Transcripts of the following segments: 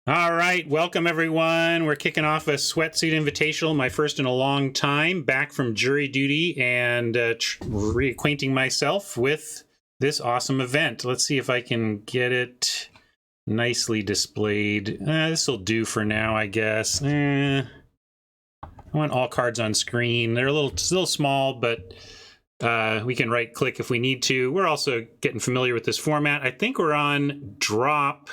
All right, welcome everyone. We're kicking off a Sweatsuit Invitational, my first in a long time, back from jury duty and reacquainting myself with this awesome event. Let's see if I can get it nicely displayed. This will do for now, I guess. I want all cards on screen. They're still small, but we can right-click if we need to. We're also getting familiar with this format. I think we're on drop.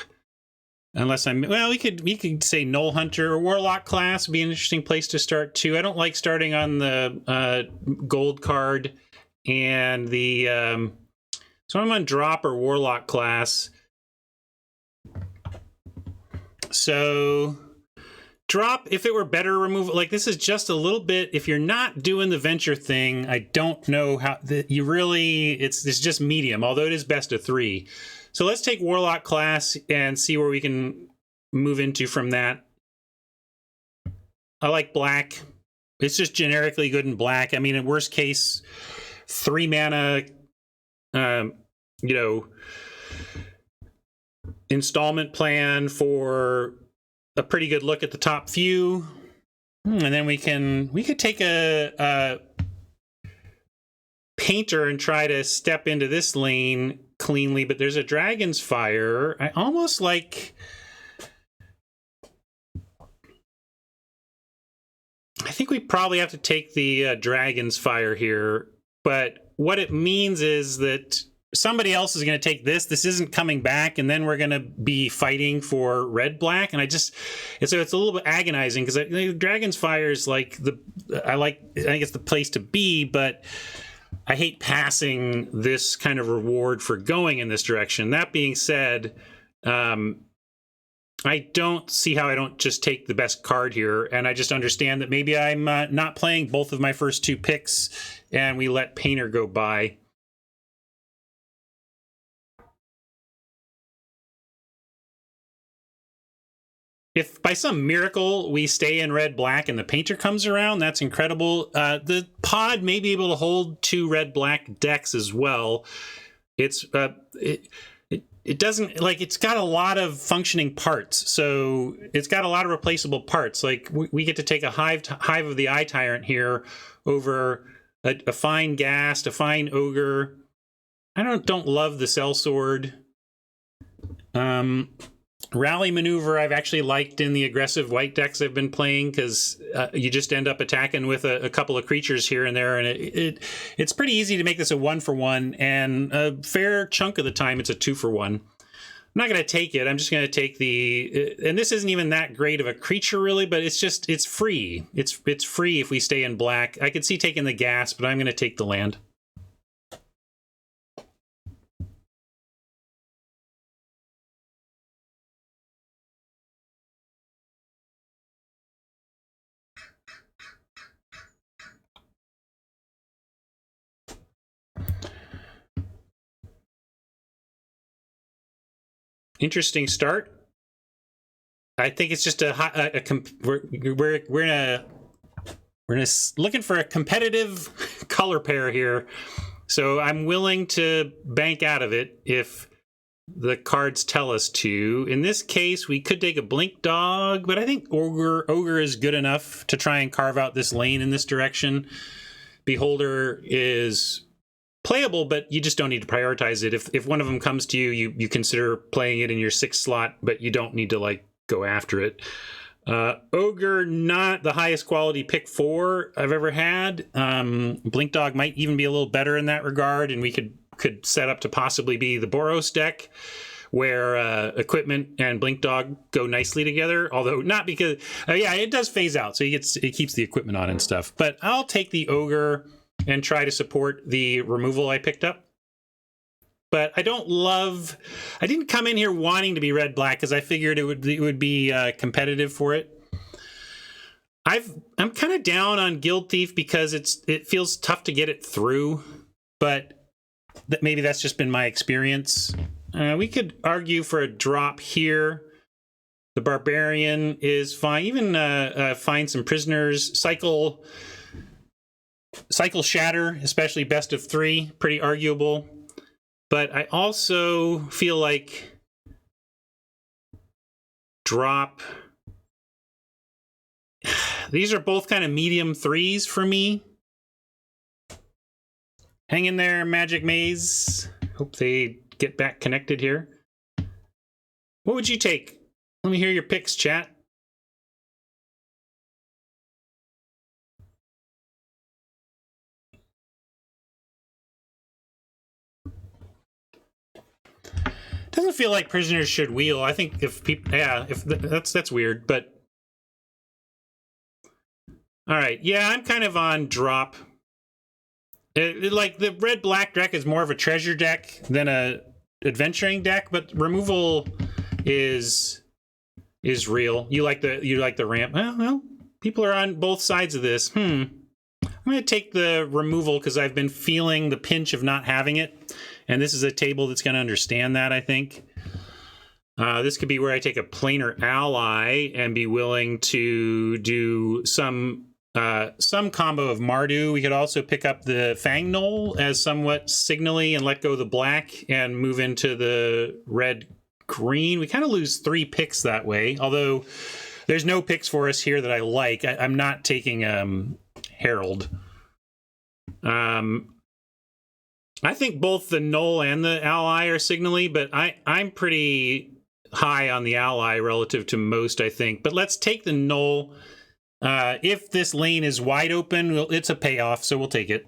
Unless we could say Knoll Hunter or Warlock class would be an interesting place to start too. I don't like starting on the gold card and the so I'm on drop or Warlock class. So drop, if it were better removal, like this is just a little bit, if you're not doing the venture thing, I don't know how you really, it's just medium, although it is best of 3. So let's take Warlock class and see where we can move into from that. I like black. It's just generically good in black. I mean, in worst case, 3 mana, installment plan for a pretty good look at the top few. And then we could take a painter and try to step into this lane cleanly, but there's a Dragon's Fire. I almost like... I think we probably have to take the Dragon's Fire here, but what it means is that somebody else is going to take this. This isn't coming back, and then we're going to be fighting for red-black, and so it's a little bit agonizing, because Dragon's Fire is like I think it's the place to be, but I hate passing this kind of reward for going in this direction. That being said, I don't see how I don't just take the best card here, and I just understand that maybe I'm not playing both of my first 2 picks, and we let Painter go by. If by some miracle we stay in red-black and the Painter comes around, that's incredible. The pod may be able to hold 2 red-black decks as well. It's it doesn't, like, it's got a lot of functioning parts, so it's got a lot of replaceable parts. Like we get to take a Hive of the Eye Tyrant here over a fine Ghast, a fine Ogre. I don't love the Sellsword. Rally Maneuver I've actually liked in the aggressive white decks I've been playing, because you just end up attacking with a couple of creatures here and there, and it's pretty easy to make this a 1-for-1, and a fair chunk of the time it's a 2-for-1. I'm not going to take it. I'm just going to take the... and this isn't even that great of a creature, really, but it's free. It's free if we stay in black. I could see taking the gas, but I'm going to take the land. Interesting start. I think it's just we're looking for a competitive color pair here, so I'm willing to bank out of it if the cards tell us to. In this case, we could take a Blink Dog, but I think Ogre is good enough to try and carve out this lane in this direction. Beholder is playable, but you just don't need to prioritize it. If one of them comes to you, you consider playing it in your 6th slot, but you don't need to like go after it. Ogre, not the highest quality pick 4 I've ever had. Blink Dog might even be a little better in that regard, and we could set up to possibly be the Boros deck, where Equipment and Blink Dog go nicely together, although not because it does phase out, so it keeps the equipment on and stuff. But I'll take the Ogre and try to support the removal I picked up. But I didn't come in here wanting to be red-black, because I figured it would be competitive for it. I'm kind of down on Guild Thief because it feels tough to get it through, but maybe that's just been my experience. We could argue for a drop here. The Barbarian is fine. Even find some prisoners. Cycle Shatter, especially best of 3, pretty arguable. But I also feel like drop. These are both kind of medium 3s for me. Hang in there, Magic Maze. Hope they get back connected here. What would you take? Let me hear your picks, chat. Doesn't feel like prisoners should wheel. I think if people, yeah, if that's weird, but all right, yeah, I'm kind of on drop. Like the red-black deck is more of a treasure deck than a adventuring deck, but removal is real. You like the ramp. Well, people are on both sides of this. I'm gonna take the removal because I've been feeling the pinch of not having it, and this is a table that's gonna understand that, I think. This could be where I take a planar ally and be willing to do some combo of Mardu. We could also pick up the Fang Knoll as somewhat signally and let go of the black and move into the red-green. We kind of lose 3 picks that way, although there's no picks for us here that I like. I'm not taking Herald. I think both the Knoll and the ally are signally, but I'm pretty high on the ally relative to most, I think. But let's take the Knoll. If this lane is wide open, it's a payoff, so we'll take it.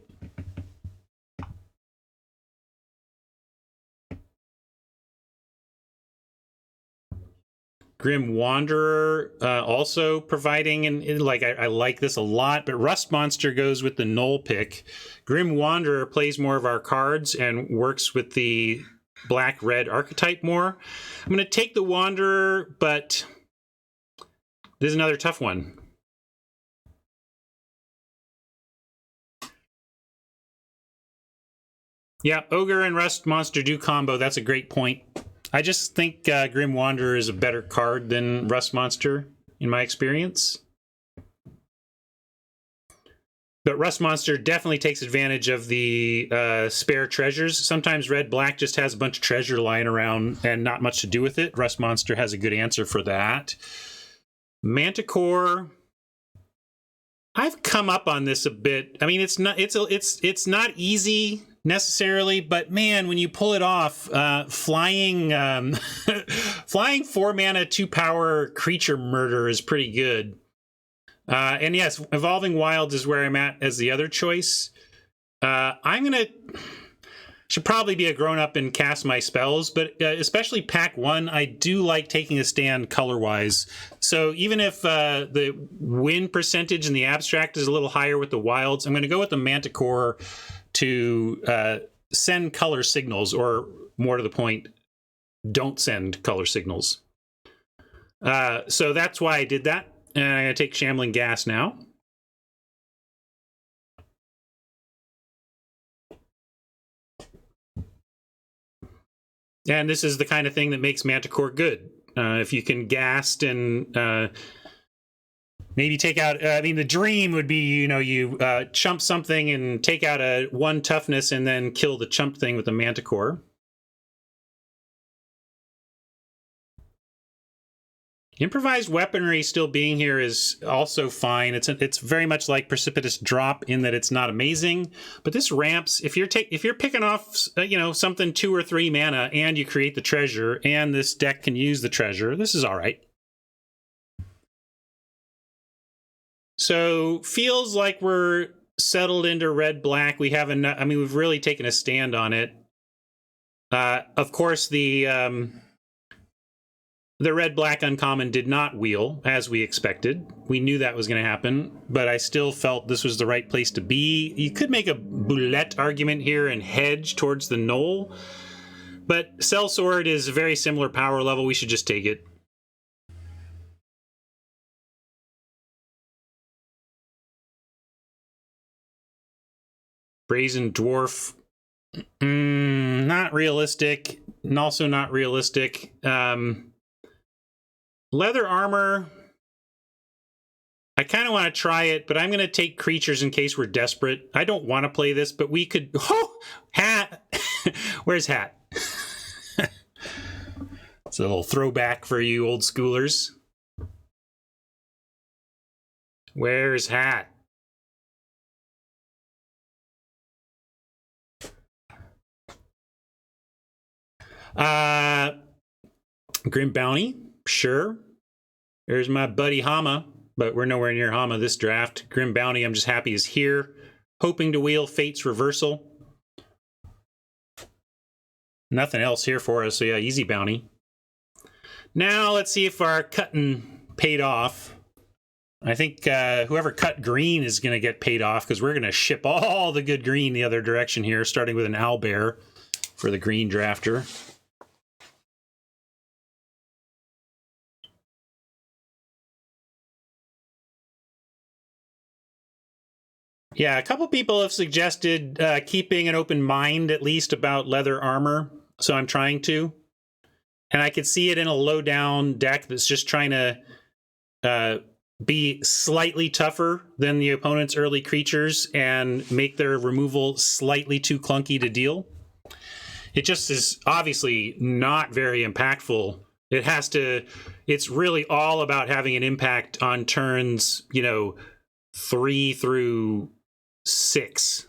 Grim Wanderer also providing, and like I like this a lot, but Rust Monster goes with the Knoll pick. Grim Wanderer plays more of our cards and works with the black-red archetype more. I'm going to take the Wanderer, but this is another tough one. Yeah, Ogre and Rust Monster do combo. That's a great point. I just think Grim Wanderer is a better card than Rust Monster, in my experience. But Rust Monster definitely takes advantage of the spare treasures. Sometimes red-black just has a bunch of treasure lying around and not much to do with it. Rust Monster has a good answer for that. Manticore, I've come up on this a bit. I mean, it's not easy necessarily, but man, when you pull it off, flying 4-mana 2-power creature murder is pretty good. And yes, Evolving Wilds is where I'm at as the other choice. Should probably be a grown-up and cast my spells, but especially pack 1, I do like taking a stand color-wise. So even if the win percentage in the abstract is a little higher with the wilds, I'm going to go with the Manticore to send color signals, or more to the point, don't send color signals. So that's why I did that. And I'm going to take Shambling Gas now. And this is the kind of thing that makes Manticore good. If you can Ghast and maybe take out, I mean, the dream would be, you chump something and take out a 1 toughness and then kill the chump thing with the Manticore. Improvised weaponry still being here is also fine. It's very much like Precipitous Drop in that it's not amazing, but this ramps. If you're picking off something 2 or 3 mana and you create the treasure and this deck can use the treasure, this is all right. So feels like we're settled into red-black. We have enough. I mean, we've really taken a stand on it. Of course, the red-black uncommon did not wheel, as we expected. We knew that was going to happen, but I still felt this was the right place to be. You could make a boulette argument here and hedge towards the Knoll, but Sellsword is a very similar power level. We should just take it. Brazen Dwarf, not realistic, and also not realistic. Leather Armor, I kind of want to try it, but I'm going to take creatures in case we're desperate. I don't want to play this, but we could... Oh! Hat! Where's Hat? It's a little throwback for you old schoolers. Where's Hat? Grim Bounty, sure. There's my buddy Hama, but we're nowhere near Hama this draft. Grim Bounty, I'm just happy is here. Hoping to wheel Fate's Reversal. Nothing else here for us, so yeah, easy bounty. Now let's see if our cutting paid off. I think whoever cut green is going to get paid off because we're going to ship all the good green the other direction here, starting with an owlbear for the green drafter. Yeah, a couple people have suggested keeping an open mind at least about leather armor, so I'm trying to. And I could see it in a low down deck that's just trying to be slightly tougher than the opponent's early creatures and make their removal slightly too clunky to deal. It just is obviously not very impactful. It's really all about having an impact on turns, 3 through 6.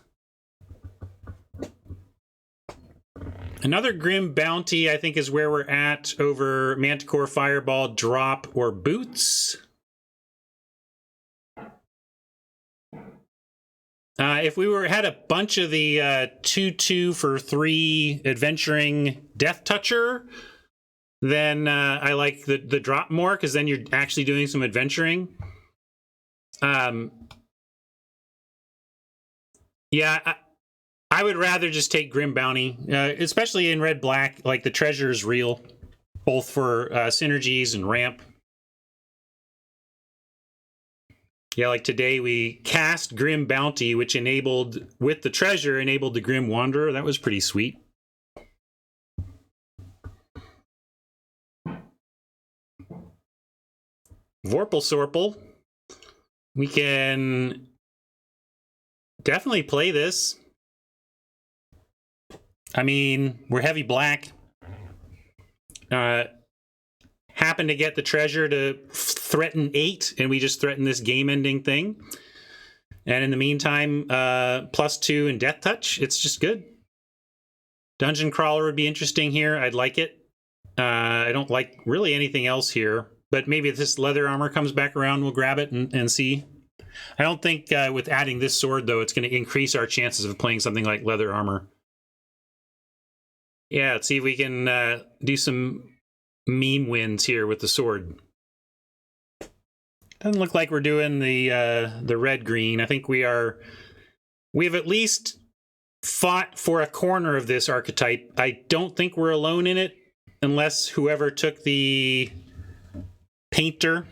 Another Grim Bounty, I think, is where we're at over Manticore, Fireball, Drop, or Boots. If we had a bunch of the 2/2 for 3 Adventuring Death Toucher, then I like the drop more, because then you're actually doing some adventuring. Yeah, I would rather just take Grim Bounty, especially in red-black. Like, the treasure is real, both for synergies and ramp. Yeah, like today we cast Grim Bounty, which enabled, with the treasure, enabled the Grim Wanderer. That was pretty sweet. Vorpal Sorpal. We can definitely play this. I mean, we're heavy black. Happen to get the treasure to threaten 8, and we just threaten this game-ending thing. And in the meantime, +2 and Death Touch. It's just good. Dungeon Crawler would be interesting here. I'd like it. I don't like really anything else here. But maybe if this leather armor comes back around, we'll grab it and see. I don't think with adding this sword, though, it's going to increase our chances of playing something like leather armor. Yeah, let's see if we can do some meme wins here with the sword. Doesn't look like we're doing the red-green. I think we have at least fought for a corner of this archetype. I don't think we're alone in it, unless whoever took the painter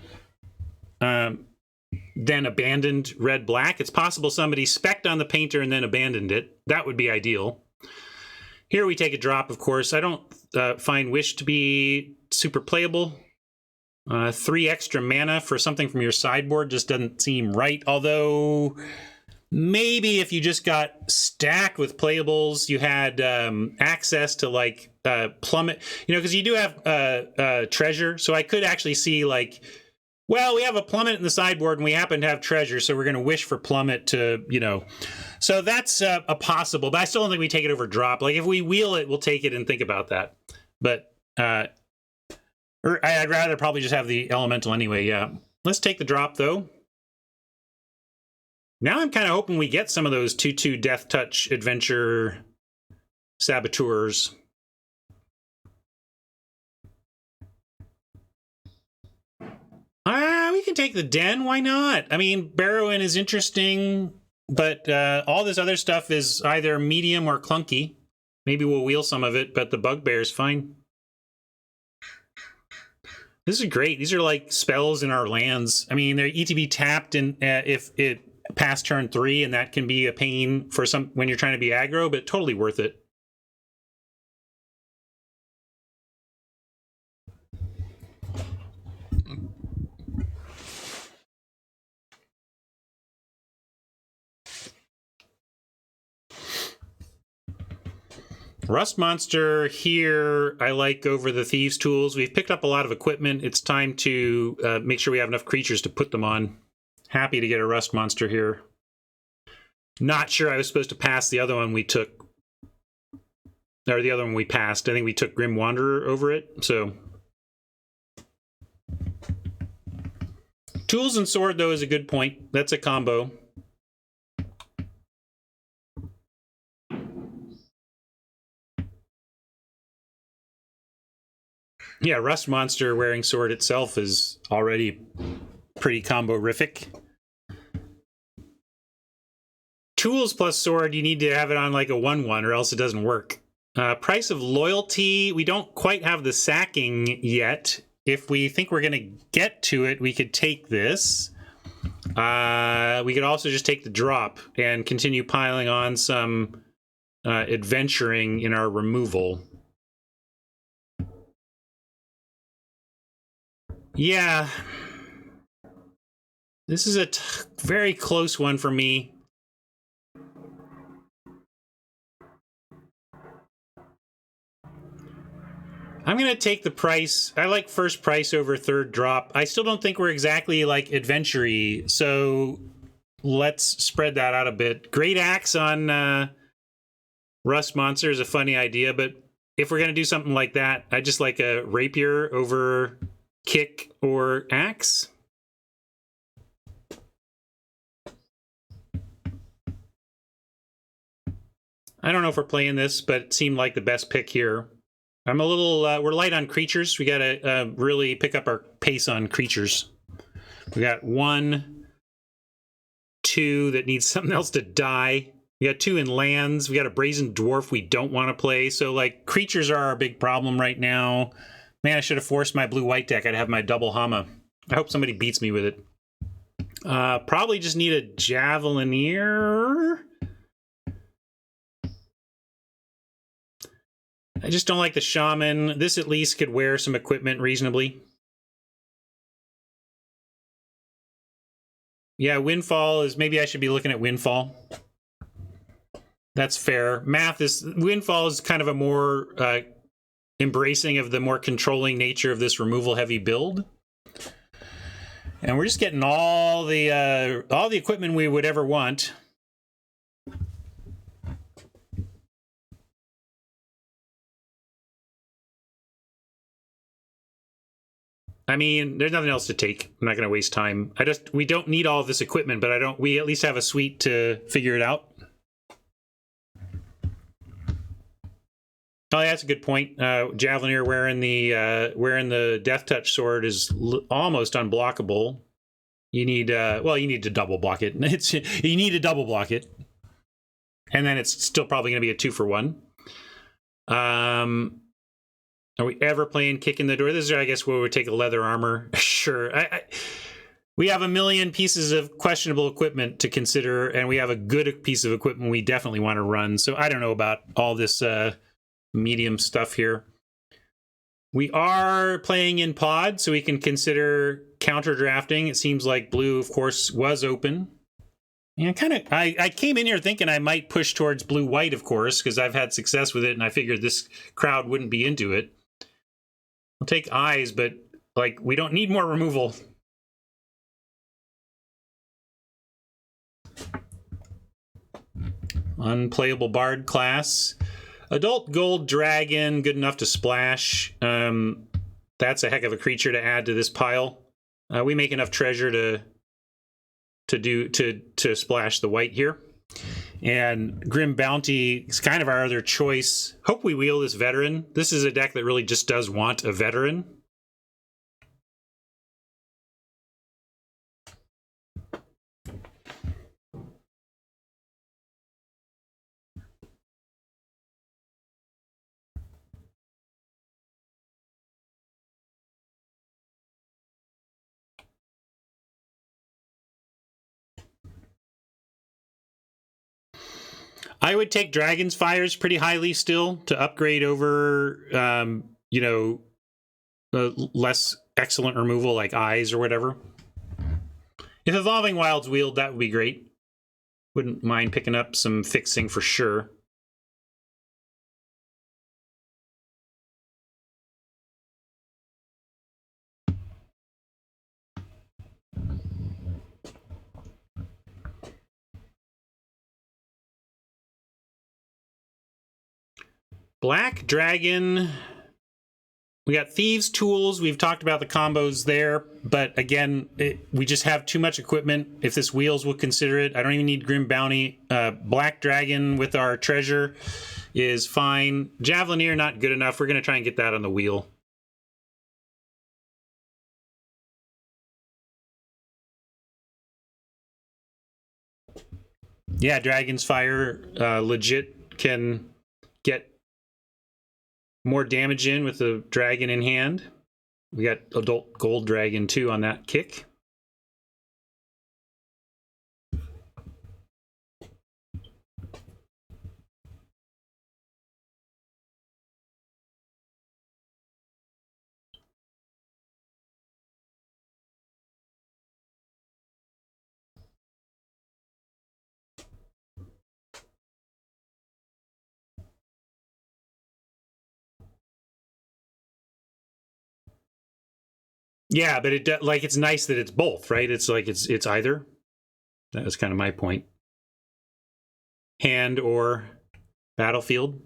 then abandoned red-black. It's possible somebody spec'd on the painter and then abandoned it. That would be ideal. Here we take a drop, of course. I don't find Wish to be super playable. 3 extra mana for something from your sideboard just doesn't seem right. Although, maybe if you just got stacked with playables, you had access to, like, Plummet. Because you do have treasure. So I could actually see, like, well, we have a Plummet in the sideboard and we happen to have treasure, so we're going to wish for Plummet to, So that's a possible, but I still don't think we take it over drop. Like, if we wheel it, we'll take it and think about that. But I'd rather probably just have the elemental anyway, yeah. Let's take the drop, though. Now I'm kind of hoping we get some of those 2/2 Death Touch Adventure Saboteurs. We can take the Den, why not? I mean, Barrow-in is interesting, but all this other stuff is either medium or clunky. Maybe we'll wheel some of it, but the Bugbear is fine. This is great. These are like spells in our lands. I mean, they're ETB tapped in, if it past turn 3, and that can be a pain for some when you're trying to be aggro, but totally worth it. Rust Monster here I like over the Thieves' Tools. We've picked up a lot of equipment. It's time to make sure we have enough creatures to put them on. Happy to get a Rust Monster here. Not sure I was supposed to pass the other one we took. Or the other one we passed. I think we took Grim Wanderer over it, so... Tools and Sword, though, is a good point. That's a combo. Yeah, Rust Monster wearing Sword itself is already pretty combo-rific. Tools plus Sword, you need to have it on like a 1/1 or else it doesn't work. Price of Loyalty, we don't quite have the sacking yet. If we think we're going to get to it, we could take this. We could also just take the drop and continue piling on some adventuring in our removal. Yeah. This is a very close one for me. I'm going to take the price. I like first price over third drop. I still don't think we're exactly like adventure-y, so let's spread that out a bit. Great Axe on Rust Monster is a funny idea, but if we're going to do something like that, I just like a Rapier over Kick or Axe. I don't know if we're playing this, but it seemed like the best pick here. I'm a little, we're light on creatures. We got to really pick up our pace on creatures. We got 1, 2 that needs something else to die. We got 2 in lands. We got a Brazen Dwarf we don't want to play. So, like, creatures are our big problem right now. Man, I should have forced my blue-white deck. I'd have my double Hama. I hope somebody beats me with it. Probably just need a Javelineer. I just don't like the Shaman. This at least could wear some equipment reasonably. Yeah, Windfall is... Maybe I should be looking at Windfall. That's fair. Windfall is kind of a more embracing of the more controlling nature of this removal-heavy build. And we're just getting all the equipment we would ever want. I mean, there's nothing else to take. I'm not going to waste time. We don't need all of this equipment, but we at least have a suite to figure it out. Oh, yeah, that's a good point. Javelineer wearing the Death Touch sword is almost unblockable. You need you need to double block it. You need to double block it, and then it's still probably going to be a 2-for-1. Are we ever playing Kick in the Door? This is, I guess, where we take a leather armor. Sure. We have a million pieces of questionable equipment to consider, and we have a good piece of equipment we definitely want to run. So I don't know about all this medium stuff here. We are playing in pod, so we can consider counter drafting. It seems like blue, of course, was open. Yeah, I came in here thinking I might push towards blue-white, of course, because I've had success with it, and I figured this crowd wouldn't be into it. I'll take eyes, but, like, we don't need more removal. Unplayable Bard class. Adult Gold Dragon, good enough to splash. That's a heck of a creature to add to this pile. We make enough treasure to splash the white here. And Grim Bounty is kind of our other choice. Hope we wheel this veteran. This is a deck that really just does want a veteran. I would take Dragon's Fires pretty highly still to upgrade over, less excellent removal like Eyes or whatever. If Evolving Wilds wheeled, that would be great. Wouldn't mind picking up some fixing for sure. Black Dragon. We got Thieves' Tools. We've talked about the combos there, but again, we just have too much equipment. If this Wheels will consider it, I don't even need Grim Bounty. Black Dragon with our treasure is fine. Javelineer, not good enough. We're going to try and get that on the wheel. Yeah, Dragon's Fire legit can get more damage in with the dragon in hand. We got Adult Gold Dragon too on that kick. Yeah, but it like it's nice that it's both, right? It's like it's either. That was kind of my point. Hand or battlefield.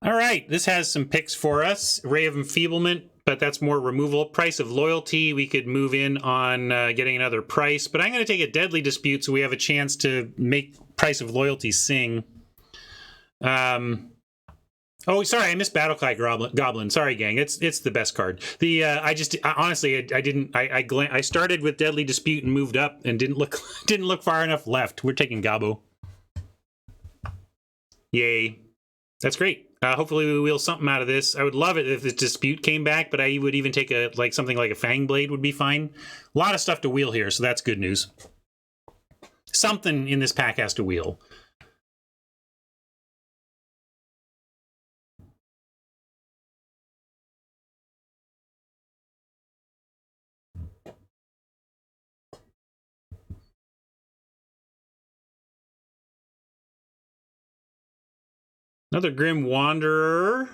All right, this has some picks for us. Ray of Enfeeblement, but that's more removal. Price of Loyalty, we could move in on getting another price, but I'm going to take a Deadly Dispute so we have a chance to make Price of Loyalty sing. Oh, sorry, I missed Battlecry Goblin. Sorry, gang. It's the best card. The honestly, I started with Deadly Dispute and moved up and didn't look far enough left. We're taking Gobbo. Yay. That's great. Hopefully we wheel something out of this. I would love it if the Dispute came back, but I would even take something like a Fang Blade would be fine. A lot of stuff to wheel here, so that's good news. Something in this pack has to wheel. Another Grim Wanderer.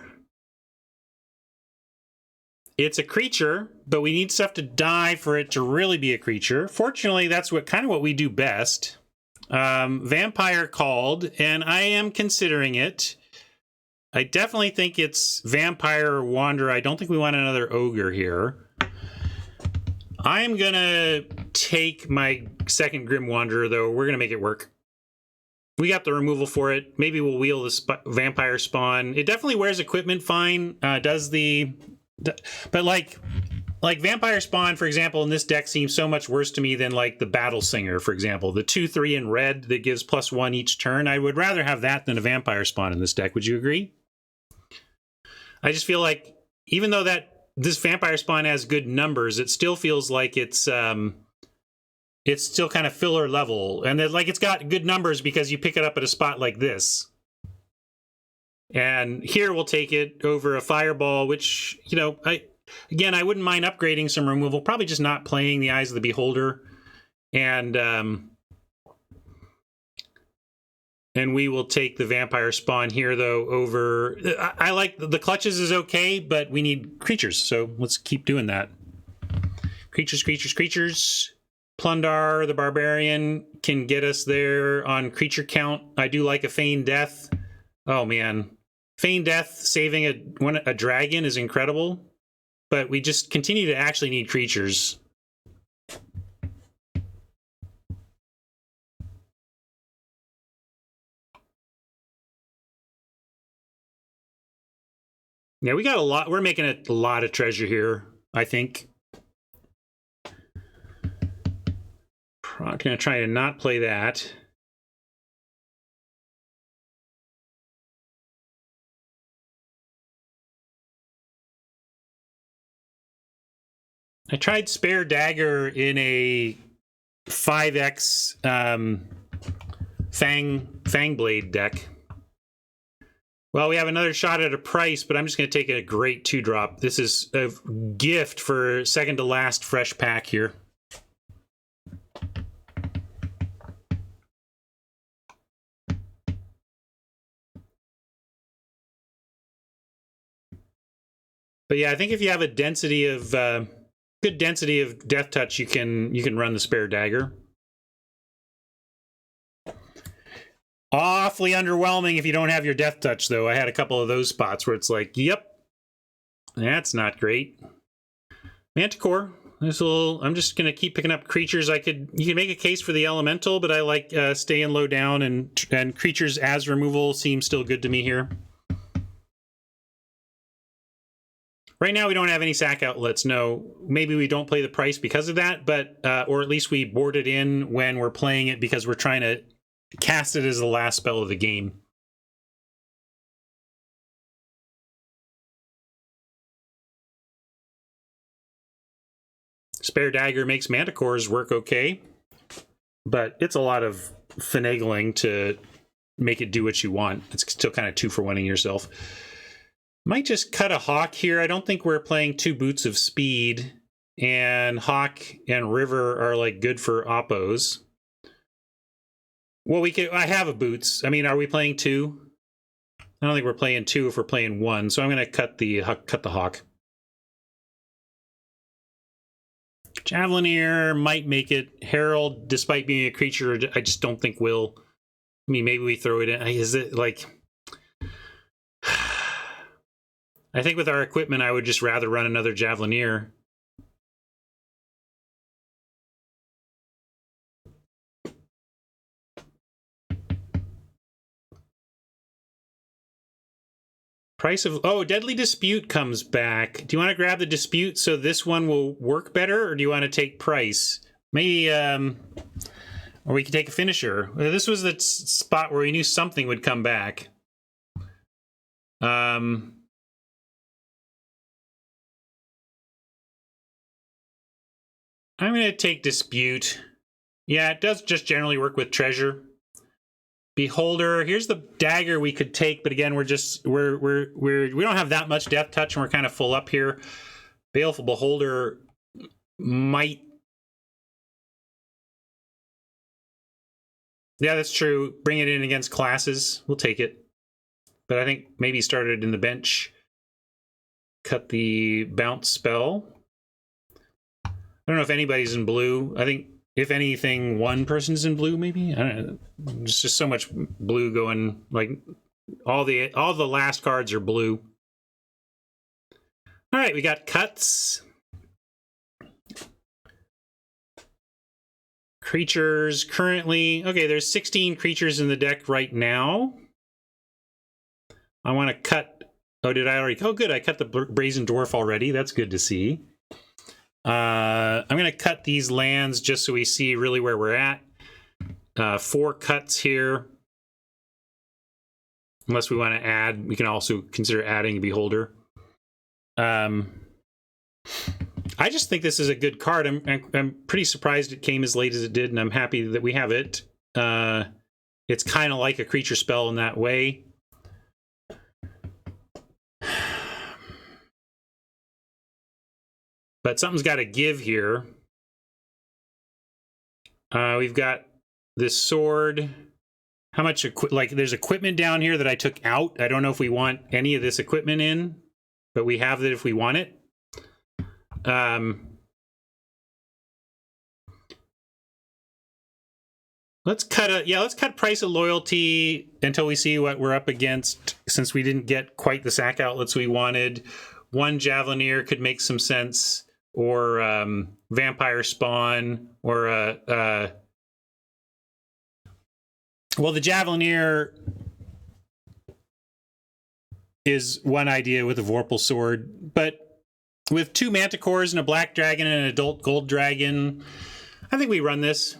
It's a creature, but we need stuff to die for it to really be a creature. Fortunately, that's kind of what we do best. Vampire called, and I am considering it. I definitely think it's Vampire or Wanderer. I don't think we want another Ogre here. I'm going to take my second Grim Wanderer, though. We're going to make it work. We got the removal for it. Maybe we'll wheel the Vampire Spawn. It definitely wears equipment fine. But like Vampire Spawn, for example, in this deck seems so much worse to me than like the Battle Singer, for example. The 2/3 in red that gives +1 each turn. I would rather have that than a Vampire Spawn in this deck. Would you agree? I just feel like even though this Vampire Spawn has good numbers, it still feels like it's still kind of filler level, and it's got good numbers because you pick it up at a spot like this. And here we'll take it over a Fireball, which, you know, I wouldn't mind upgrading some removal, probably just not playing the Eyes of the Beholder. And we will take the Vampire Spawn here, though, over... I like the Clutches is okay, but we need creatures, so let's keep doing that. Creatures. Plundar, the Barbarian, can get us there on creature count. I do like a Feigned Death. Oh, man. Feigned Death saving a dragon is incredible, but we just continue to actually need creatures. Yeah, we got a lot. We're making a lot of treasure here, I think. I'm going to try to not play that. I tried Spare Dagger in a 5x Fang Blade deck. Well, we have another shot at a price, but I'm just going to take a great 2-drop. This is a gift for second to last fresh pack here. But yeah, I think if you have a density of good density of Death Touch, you can run the Spare Dagger. Awfully underwhelming if you don't have your death touch, though. I had a couple of those spots where it's like, yep, that's not great. Manticore. I'm just gonna keep picking up creatures. You can make a case for the elemental, but I like staying low down, and creatures as removal seems still good to me here. Right now we don't have any sack outlets. No, maybe we don't play the price because of that, but or at least we board it in when we're playing it because we're trying to cast it as the last spell of the game. Spare Dagger makes Manticores work okay, but it's a lot of finagling to make it do what you want. It's still kind of 2-for-1ing yourself. Might just cut a Hawk here. I don't think we're playing 2 Boots of Speed, and Hawk and River are like good for oppos. Well, I have a Boots. I mean, are we playing 2? I don't think we're playing 2 if we're playing 1, so I'm going to cut the Hawk. Javelineer might make it. Herald, despite being a creature, I just don't think will. I mean, maybe we throw it in. Is it like... I think with our equipment, I would just rather run another Javelineer. Price of... Oh, Deadly Dispute comes back. Do you want to grab the Dispute so this one will work better, or do you want to take Price? Maybe, or we could take a Finisher. This was the spot where we knew something would come back. I'm going to take Dispute. Yeah, it does just generally work with Treasure. Beholder, here's the dagger we could take, but again, we don't have that much death touch, and we're kind of full up here. Baleful Beholder might... Yeah, that's true. Bring it in against classes. We'll take it. But I think maybe start it in the bench. Cut the bounce spell. I don't know if anybody's in blue. I think if anything, one person's in blue, maybe? I don't know. There's just so much blue going, like, all the last cards are blue. All right, we got cuts. Creatures currently... Okay, there's 16 creatures in the deck right now. I want to cut... Oh, did I already... Oh, good, I cut the Brazen Dwarf already. That's good to see. I'm going to cut these lands just so we see really where we're at. 4 cuts here. Unless we want to add, we can also consider adding a Beholder. I just think this is a good card. I'm pretty surprised it came as late as it did, and I'm happy that we have it. It's kind of like a creature spell in that way. But something's got to give here. We've got this sword. How much, like, there's equipment down here that I took out. I don't know if we want any of this equipment in, but we have it if we want it. Let's cut Price of Loyalty until we see what we're up against, since we didn't get quite the sack outlets we wanted. 1 Javelineer could make some sense. Or Vampire Spawn, or well, the Javelineer is one idea with a Vorpal Sword, but with 2 Manticores and a Black Dragon and an Adult Gold Dragon, I think we run this.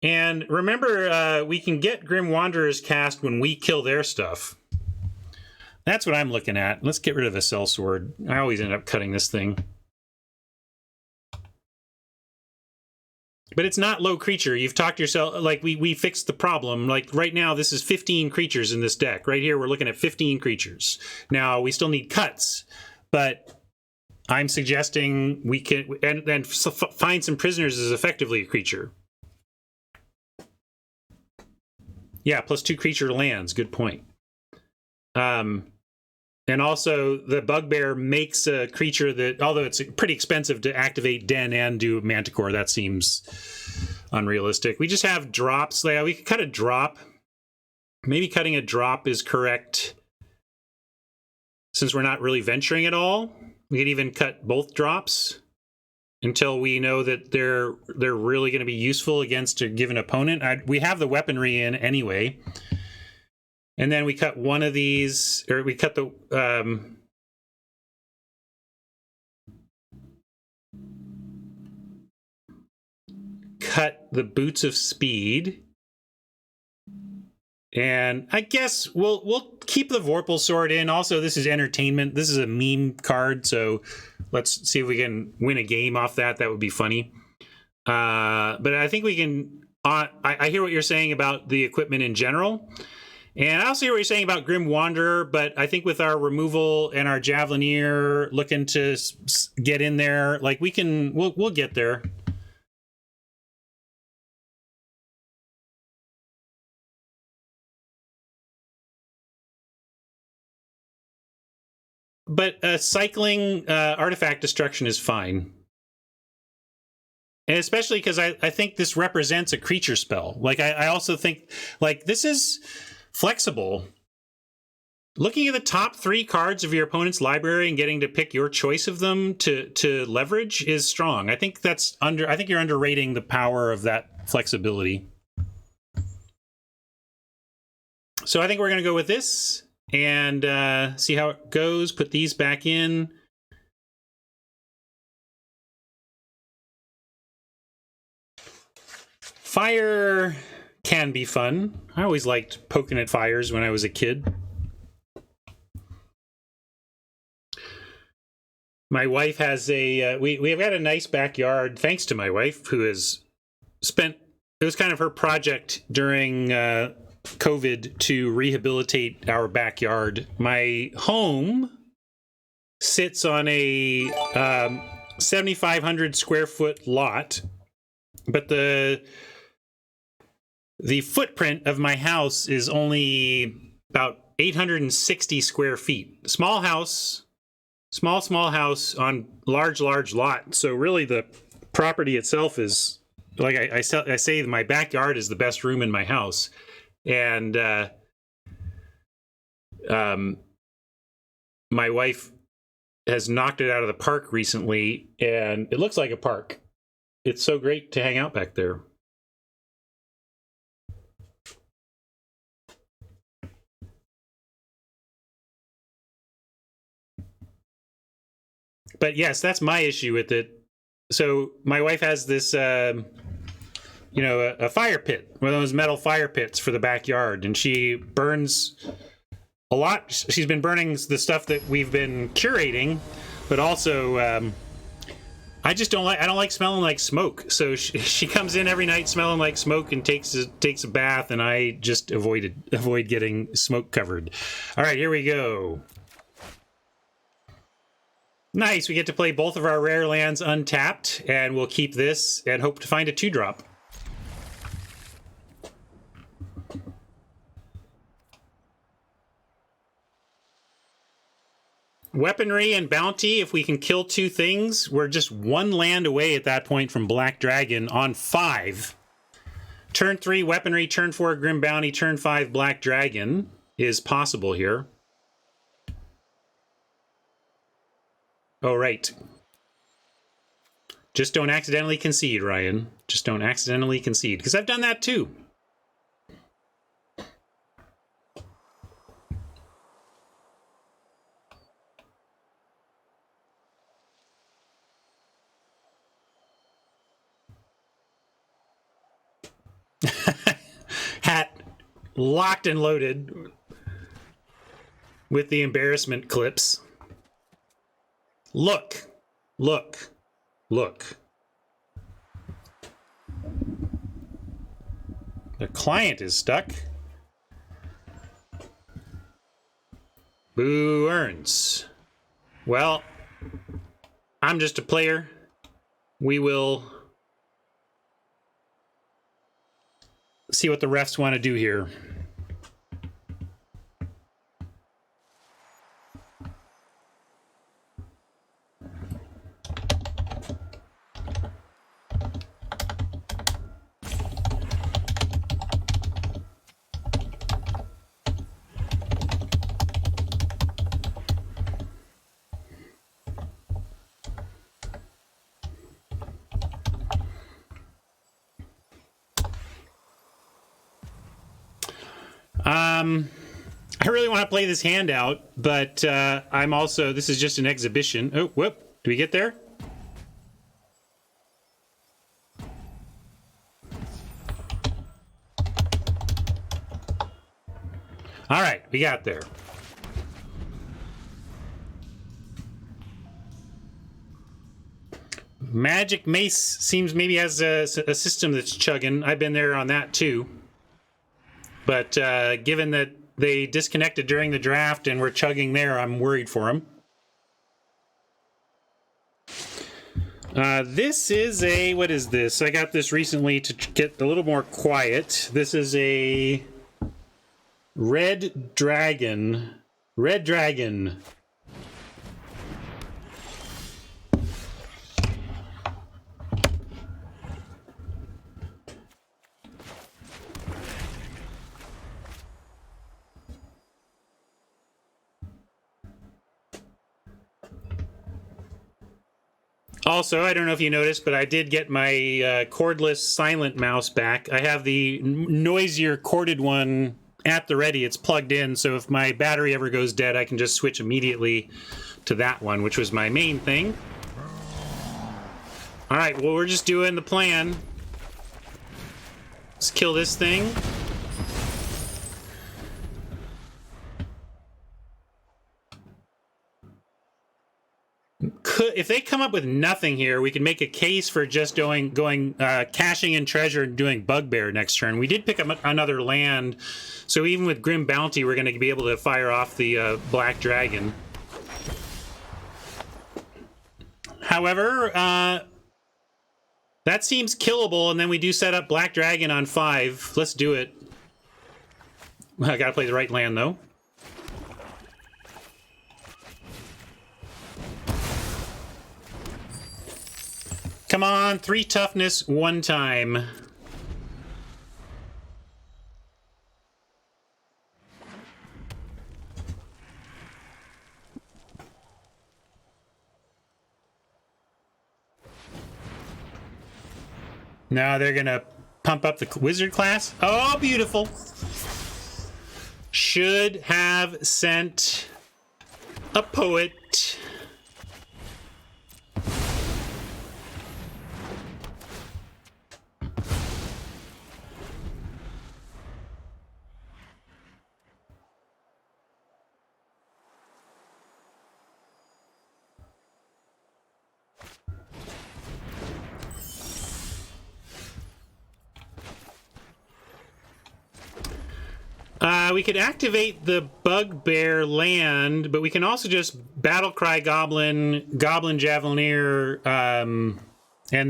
And remember, we can get Grim Wanderers cast when we kill their stuff. That's what I'm looking at. Let's get rid of the Sellsword. I always end up cutting this thing. But it's not low creature. You've talked yourself, like, we fixed the problem. Like, right now, this is 15 creatures in this deck. Right here, we're looking at 15 creatures. Now, we still need cuts, but I'm suggesting we can, and find some prisoners is effectively a creature. Yeah, plus 2 creature lands. Good point. And also, the Bugbear makes a creature that, although it's pretty expensive to activate Den and do Manticore, that seems unrealistic. We just have drops. Like, we could cut a drop. Maybe cutting a drop is correct since we're not really venturing at all. We could even cut both drops until we know that they're really going to be useful against a given opponent. We have the weaponry in anyway. And then we cut one of these, or we cut the... cut the Boots of Speed. And I guess we'll keep the Vorpal Sword in. Also, this is entertainment. This is a meme card, so let's see if we can win a game off that. That would be funny. But I think we can... I hear what you're saying about the equipment in general. And I also hear what you're saying about Grim Wanderer, but I think with our removal and our Javelineer looking to get in there, like we'll get there. But cycling artifact destruction is fine. And especially because I think this represents a creature spell. Like, I also think, like, this is flexible. Looking at the top 3 cards of your opponent's library and getting to pick your choice of them to leverage is strong. I think I think you're underrating the power of that flexibility. So I think we're going to go with this. And see how it goes. Put these back in. Fire can be fun. I always liked poking at fires when I was a kid. My wife has a... we have got a nice backyard, thanks to my wife, who has spent... It was kind of her project during... COVID to rehabilitate our backyard. My home sits on a 7,500 square foot lot, but the footprint of my house is only about 860 square feet. Small house, small house on large lot. So really the property itself is, like I say, my backyard is the best room in my house. And my wife has knocked it out of the park recently, and it looks like a park. It's so great to hang out back there. But yes, that's my issue with it. So my wife has this... you know, a fire pit, one of those metal fire pits for the backyard, and she burns a lot. She's been burning the stuff that we've been curating, but also I don't like smelling like smoke. So she comes in every night smelling like smoke and takes a bath, and I just avoid getting smoke covered. All right, here we go. Nice, we get to play both of our rare lands untapped, and we'll keep this and hope to find a 2-drop. Weaponry and bounty, if we can kill 2 things, we're just 1 land away at that point from Black Dragon on 5. Turn 3, weaponry, turn 4, Grim Bounty, turn 5, Black Dragon is possible here. Oh, right. Just don't accidentally concede, Ryan. Just don't accidentally concede, because I've done that too. Hat locked and loaded with the embarrassment clips. Look. The client is stuck. Boo earns. Well, I'm just a player. We will see what the refs want to do here. I really want to play this hand out, but I'm also, this is just an exhibition. Oh, whoop, do we get there? All right, we got there. Magic Mace seems maybe has a system that's chugging. I've been there on that too. But given that they disconnected during the draft and we're chugging there, I'm worried for them. This is a, what is this? I got this recently to get a little more quiet. This is a Red Dragon. Red Dragon. Also, I don't know if you noticed, but I did get my cordless silent mouse back. I have the noisier corded one at the ready. It's plugged in, so if my battery ever goes dead, I can just switch immediately to that one, which was my main thing. All right, well, we're just doing the plan. Let's kill this thing. If they come up with nothing here, we can make a case for just cashing in treasure and doing Bugbear next turn. We did pick up another land, so even with Grim Bounty, we're going to be able to fire off the Black Dragon. However, that seems killable, and then we do set up Black Dragon on 5. Let's do it. I gotta play the right land, though. Come on, 3 toughness, 1 time. Now they're gonna pump up the wizard class. Oh, beautiful. Should have sent a poet. We could activate the Bugbear land, but we can also just Battlecry Goblin, Goblin Javelineer, and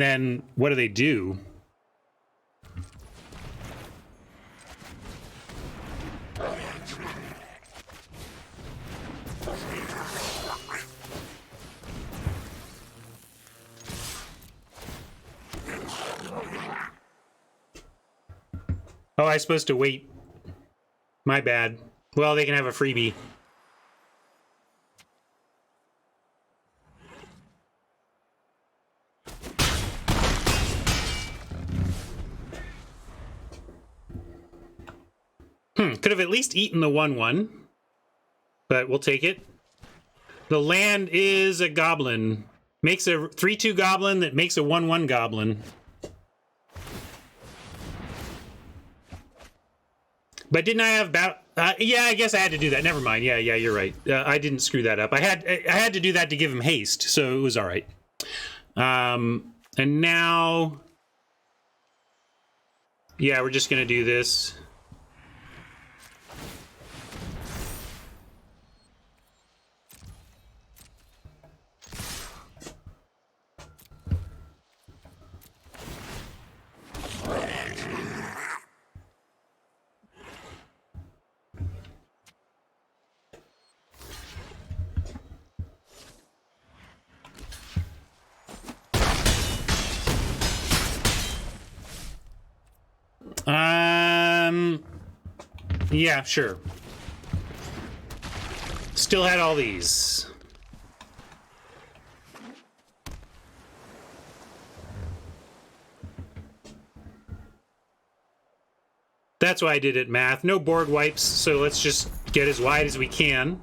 then what do? Oh, I'm supposed to wait. My bad. Well, they can have a freebie. Could have at least eaten the 1/1, but we'll take it. The land is a goblin. Makes a 3/2 goblin that makes a 1/1 goblin. But didn't I have yeah, I guess I had to do that. Never mind. Yeah, you're right. I didn't screw that up. I had to do that to give him haste, so it was all right. And now, yeah, we're just gonna do this. Yeah, sure. Still had all these. That's why I did it, math. No board wipes, so let's just get as wide as we can.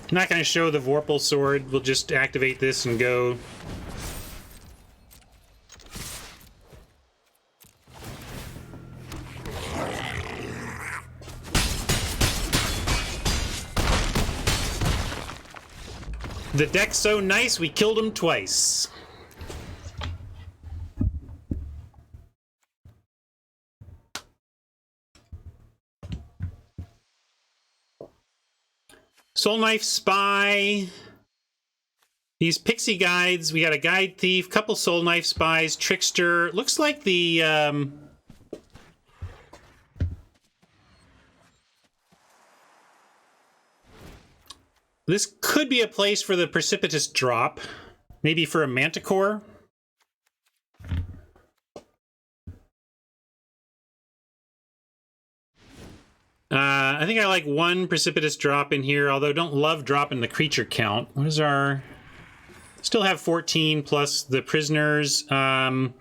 I'm not going to show the Vorpal sword. We'll just activate this and go. The deck's so nice, we killed him twice. Soul Knife Spy. These Pixie Guides. We got a Guide Thief, couple Soul Knife Spies, Trickster. Looks like the... This could be a place for the Precipitous Drop. Maybe for a Manticore. I think I like one Precipitous Drop in here, although don't love dropping the creature count. What is our... Still have 14 plus the Prisoners. I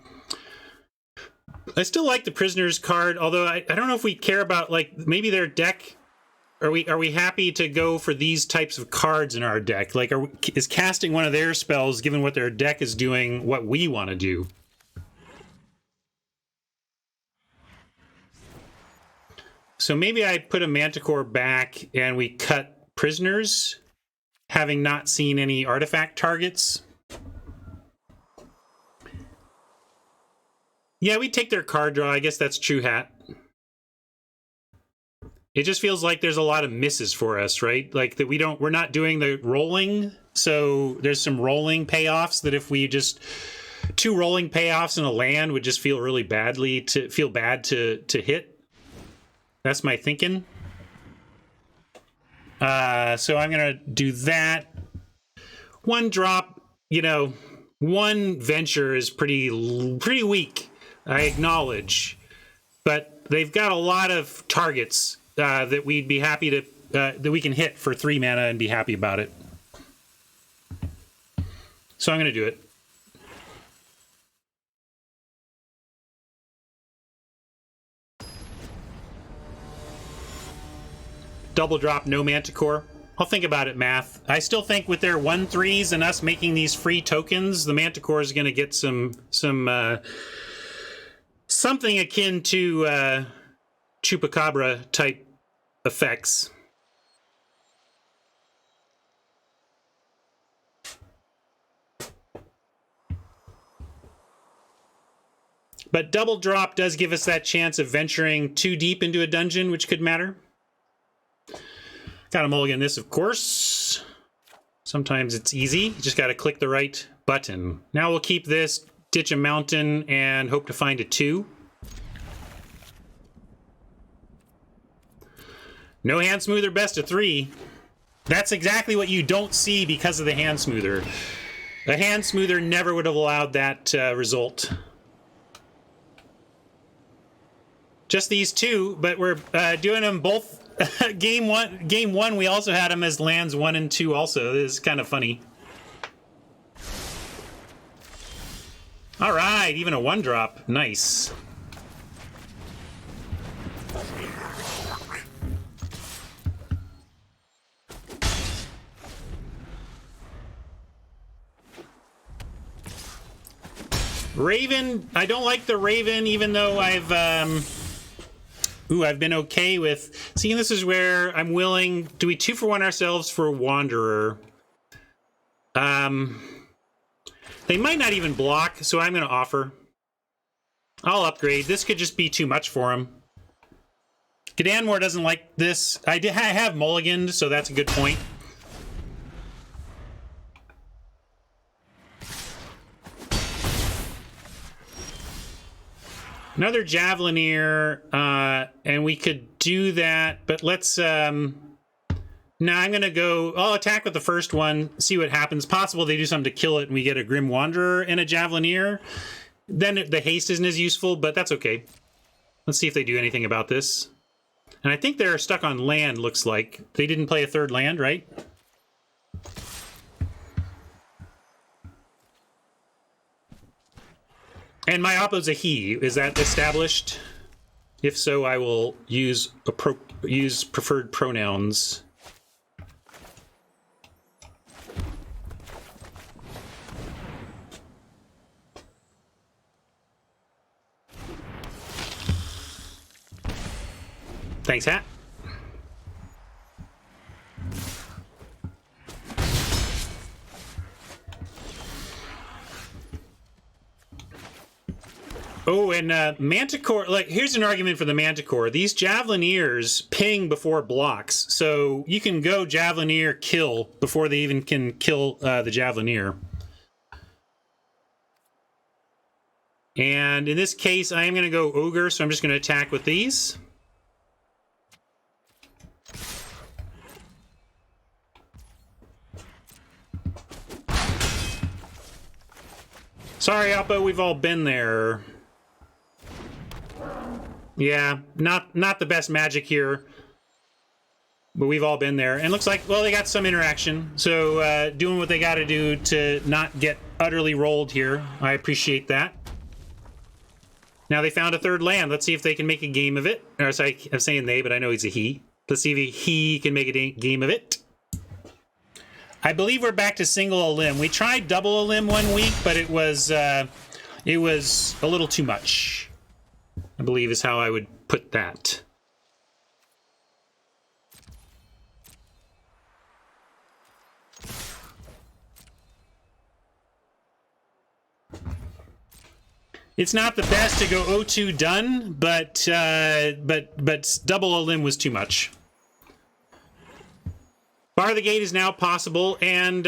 still like the Prisoners card, although I don't know if we care about, like, maybe their deck... Are we happy to go for these types of cards in our deck? Like, is casting one of their spells, given what their deck is doing, what we want to do? So maybe I put a Manticore back and we cut Prisoners, having not seen any artifact targets. Yeah, we take their card draw. I guess that's True Hat. It just feels like there's a lot of misses for us, right? Like that we're not doing the rolling. So there's some rolling payoffs that if we just 2 rolling payoffs in a land would just feel really bad to hit. That's my thinking. So I'm gonna do that. 1 drop, you know, 1 venture is pretty weak. I acknowledge, but they've got a lot of targets. That we'd be happy to that we can hit for 3 mana and be happy about it. So I'm going to do it. Double drop, no Manticore. I'll think about it, math. I still think with their 1/3s and us making these free tokens, the Manticore is going to get some something akin to Chupacabra type effects. But double drop does give us that chance of venturing too deep into a dungeon, which could matter. Got to mulligan this, of course. Sometimes it's easy. You just got to click the right button. Now we'll keep this, ditch a mountain, and hope to find a 2. No hand smoother, best of 3. That's exactly what you don't see because of the hand smoother. A hand smoother never would have allowed that result. Just these 2, but we're doing them both. Game one, we also had them as lands 1 and 2 also. This is kind of funny. All right, even a 1 drop. Nice. Raven, I don't like the Raven, even though I've been okay with... See, this is where I'm willing... Do we 2-for-1 ourselves for Wanderer? They might not even block, so I'm going to offer. I'll upgrade. This could just be too much for him. Gdanmore doesn't like this. I have mulliganed, so that's a good point. Another Javelineer, and we could do that, but let's... now I'm going to go... I'll attack with the first one, see what happens. Possible they do something to kill it and we get a Grim Wanderer and a Javelineer. Then the haste isn't as useful, but that's okay. Let's see if they do anything about this. And I think they're stuck on land, looks like. They didn't play a 3rd land, right? And my oppo's a he. Is that established? If so, I will use preferred pronouns. Thanks, Hat. Oh, and Manticore, like, here's an argument for the Manticore. These Javelineers ping before blocks, so you can go Javelineer kill before they even can kill the Javelineer. And in this case, I am going to go Ogre, so I'm just going to attack with these. Sorry, Oppo, we've all been there. Yeah, not the best magic here, but we've all been there. And looks like, well, they got some interaction. So doing what they got to do to not get utterly rolled here. I appreciate that. Now they found a third land. Let's see if they can make a game of it. Or sorry, I'm saying they, but I know he's a he. Let's see if he can make a game of it. I believe we're back to single a limb. We tried double a limb one week, but it was a little too much, I believe is how I would put that. It's not the best to go 0-2 done, but double a limb was too much. Bar the Gate is now possible, and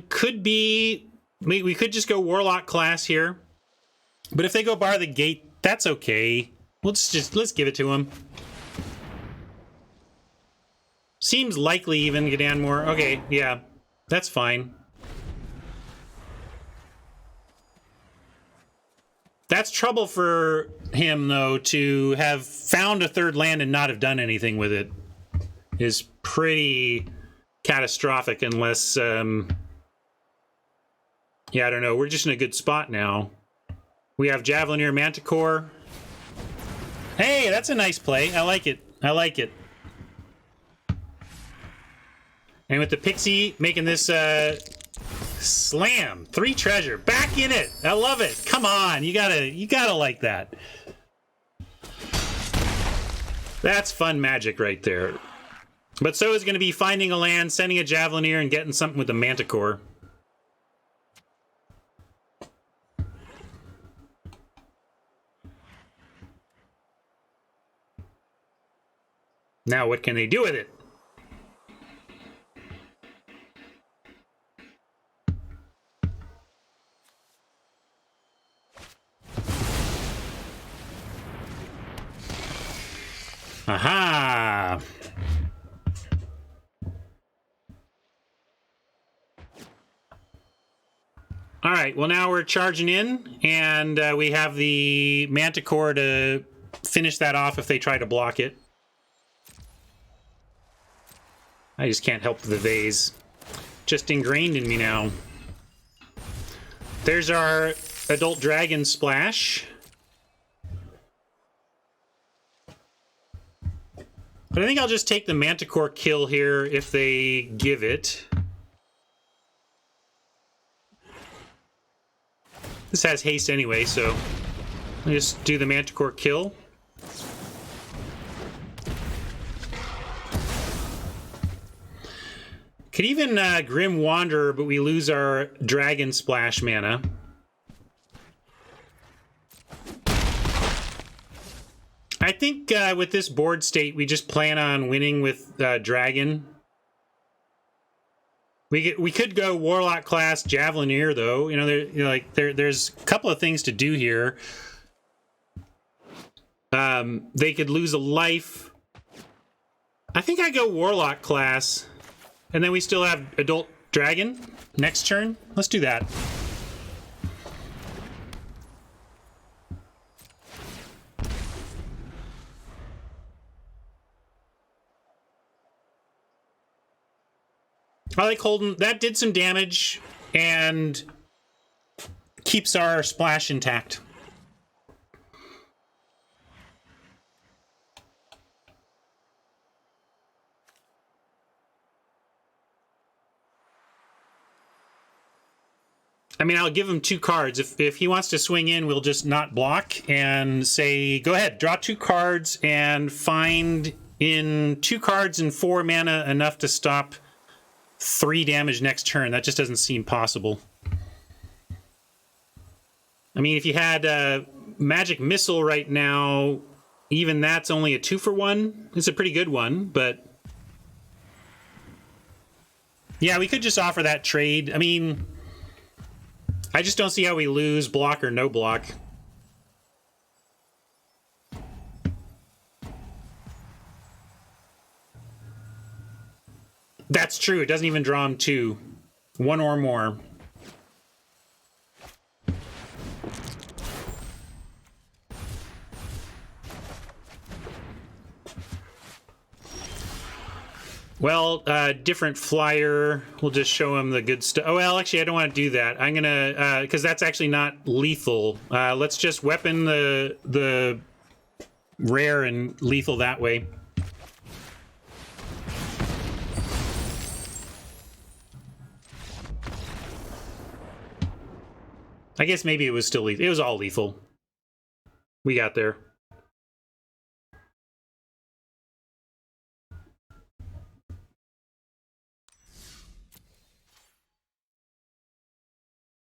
could be we could just go Warlock class here. But if they go Bar the Gate, that's okay. Let's give it to them. Seems likely even Gadan more. Okay, yeah, that's fine. That's trouble for him, though, to have found a third land and not have done anything with it is pretty catastrophic unless, yeah, I don't know. We're just in a good spot now. We have Javelineer Manticore. Hey, that's a nice play. I like it. I like it. And with the Pixie making this slam, 3 treasure, back in it. I love it. Come on, you gotta like that. That's fun magic right there. But so is going to be finding a land, sending a Javelineer, and getting something with the Manticore. Now what can they do with it? Aha! All right, well, now we're charging in, and we have the Manticore to finish that off if they try to block it. I just can't help the vase. Just ingrained in me now. There's our Adult Dragon Splash. But I think I'll just take the Manticore kill here if they give it. This has haste anyway, so I'll just do the Manticore kill. Could even Grim Wanderer, but we lose our Dragon Splash mana. I think with this board state, we just plan on winning with Dragon. We could go Warlock class Javelineer though. You know, there's a couple of things to do here. They could lose a life. I think I go Warlock class, and then we still have Adult Dragon next turn. Let's do that. I like holding. That did some damage, and keeps our splash intact. I mean, I'll give him 2 cards. If he wants to swing in, we'll just not block and say, go ahead, draw 2 cards and find in 2 cards and 4 mana enough to stop 3 damage next turn. That just doesn't seem possible. I mean, if you had Magic Missile right now, even that's only a 2-for-1. It's a pretty good one, but yeah, we could just offer that trade. I mean, I just don't see how we lose block or no block. That's true. It doesn't even draw him 2. 1 or more. Well, different flyer. We'll just show him the good stuff. Oh, well, actually, I don't want to do that. I'm going to, because that's actually not lethal. Let's just weapon the rare and lethal that way. I guess maybe it was still lethal. It was all lethal. We got there.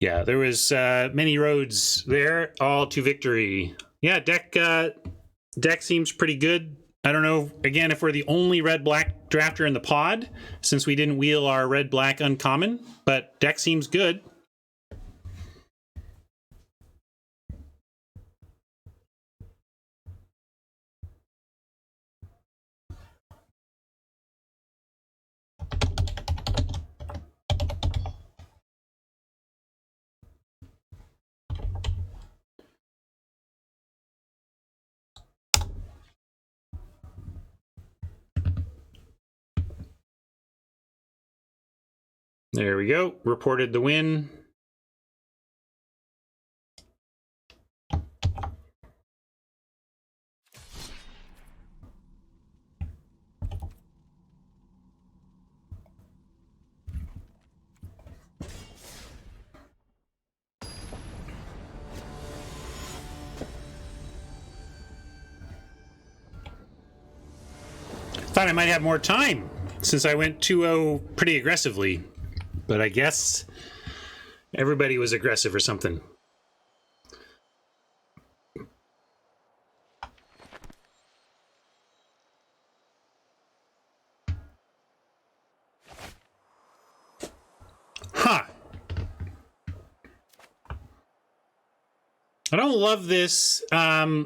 Yeah, there was many roads there, all to victory. Yeah, deck seems pretty good. I don't know, again, if we're the only red-black drafter in the pod, since we didn't wheel our red-black uncommon, but deck seems good. There we go. Reported the win. Thought I might have more time since I went 2-0 pretty aggressively. But I guess everybody was aggressive or something. Huh. I don't love this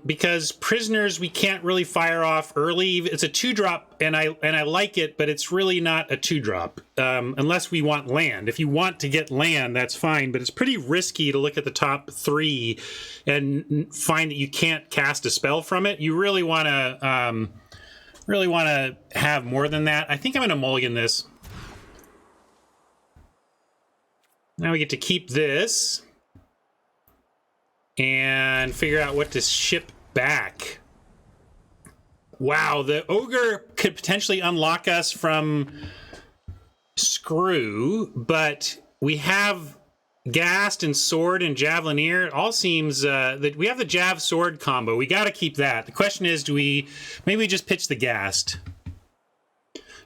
because prisoners we can't really fire off early. It's a 2-drop, and I like it, but it's really not a 2-drop unless we want land. If you want to get land, that's fine, but it's pretty risky to look at the top 3 and find that you can't cast a spell from it. You really want to have more than that. I think I'm going to mulligan this. Now we get to keep this and figure out what to ship back. Wow, the ogre could potentially unlock us from screw, but we have Ghast and sword and javelineer. It all seems that we have the jav sword combo. We got to keep that. The question is, do we maybe just pitch the Ghast?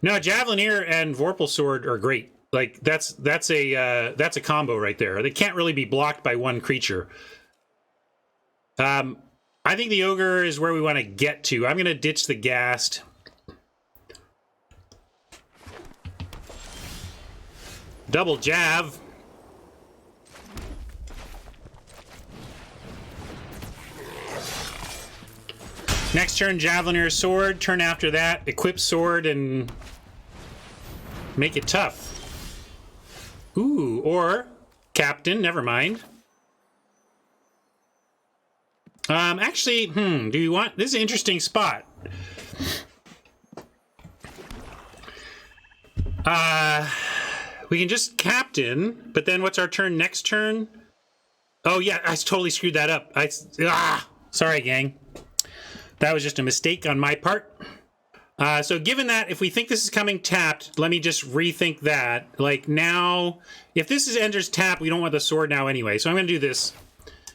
No, javelineer and vorpal sword are great. Like that's a combo right there. They can't really be blocked by one creature. I think the ogre is where we want to get to. I'm going to ditch the Ghast. Double jav. Next turn, javelineer sword. Turn after that, equip sword and make it tough. Ooh, or captain, never mind. Actually, do you want... This is an interesting spot. We can just captain, but then what's our turn next turn? Oh, yeah, I totally screwed that up. Sorry, gang. That was just a mistake on my part. So given that, if we think this is coming tapped, let me just rethink that. Like now, if this enters tap, we don't want the sword now anyway. So I'm going to do this.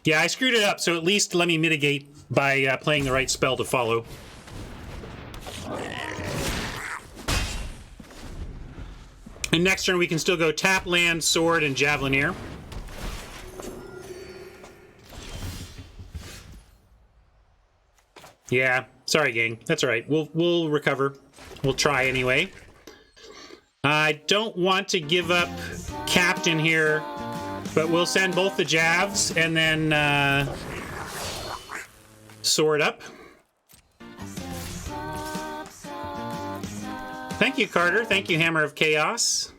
Yeah, I screwed it up, so at least let me mitigate by playing the right spell to follow. And next turn we can still go tap, land, sword, and Javelineer. Yeah, sorry, gang. That's all right. We'll recover. We'll try anyway. I don't want to give up Captain here, but we'll send both the Javs and then sword up. Thank you, Carter. Thank you, Hammer of Chaos.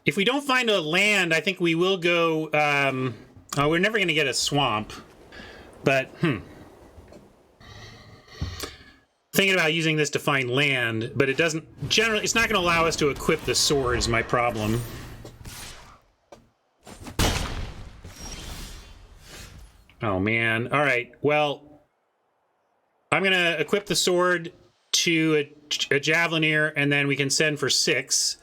If we don't find a land, I think we will go... we're never going to get a swamp. But, thinking about using this to find land, but it doesn't... Generally, it's not going to allow us to equip the sword is my problem. Oh, man. All right. Well, I'm going to equip the sword to a Javelineer, and then we can send for 6.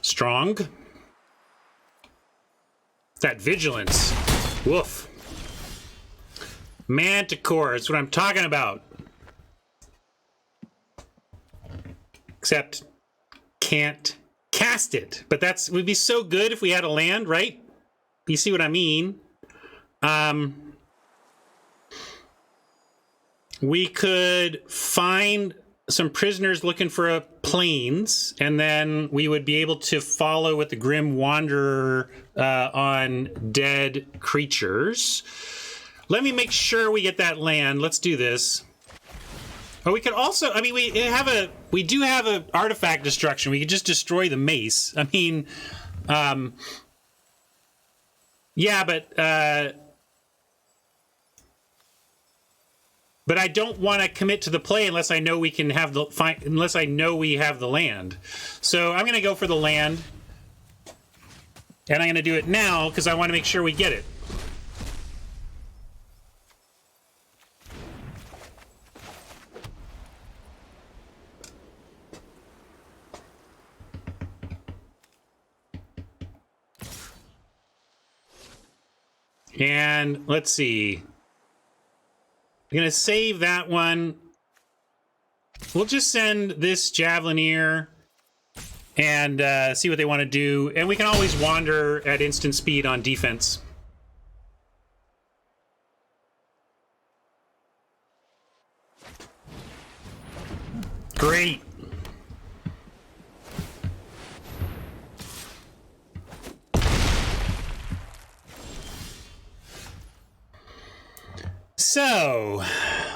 Strong. That vigilance. Woof. Manticore, that's what I'm talking about. Except can't cast it. But that's would be so good if we had a land, right? You see what I mean? We could find some prisoners looking for a plains, and then we would be able to follow with the Grim Wanderer on dead creatures. Let me make sure we get that land. Let's do this. Or we could also, I mean, we do have a artifact destruction. We could just destroy the mace. I mean, yeah, but I don't want to commit to the play unless I know we can have unless I know we have the land. So I'm going to go for the land, and I'm going to do it now because I want to make sure we get it. And let's see. I'm going to save that one. We'll just send this Javelineer and see what they want to do. And we can always wander at instant speed on defense. Great. So,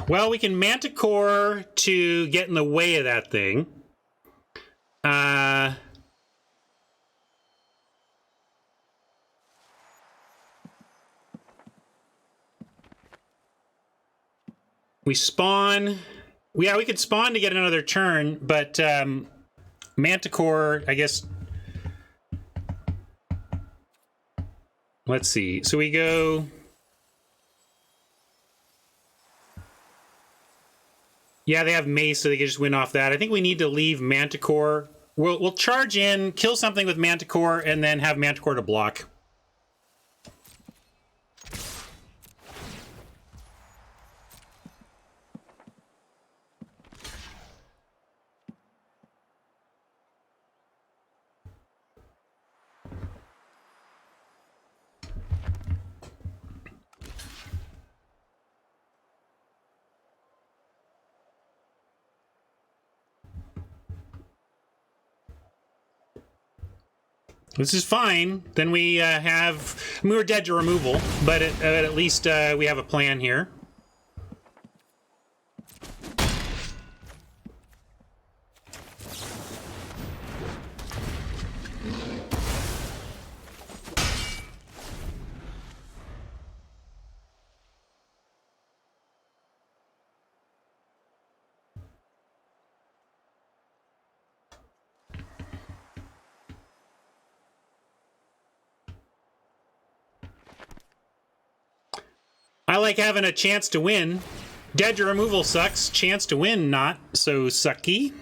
well, we can Manticore to get in the way of that thing. We spawn. Yeah, we could spawn to get another turn, but Manticore, I guess. Let's see. So we go. Yeah, they have mace, so they can just win off that. I think we need to leave Manticore. We'll charge in, kill something with Manticore, and then have Manticore to block. This is fine. Then we have... I mean, we're dead to removal, but at least we have a plan here. I like having a chance to win. Dead to removal sucks. Chance to win, not so sucky.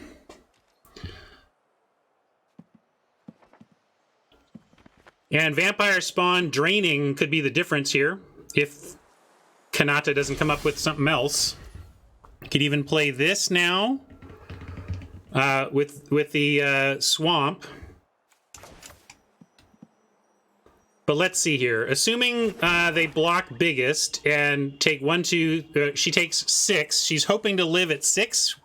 And Vampire Spawn draining could be the difference here. If Kanata doesn't come up with something else. Could even play this now. With the swamp. But let's see here. Assuming they block biggest and take 1, 2, she takes 6. She's hoping to live at 6.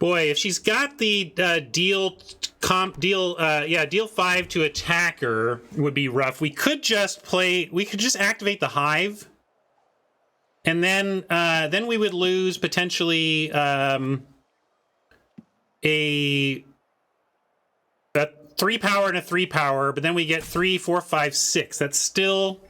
Boy, if she's got the deal 5 to attacker would be rough. We could just play. We could just activate the hive, and then we would lose potentially a 3 power and a 3 power, but then we get 3, 4, 5, 6. That's still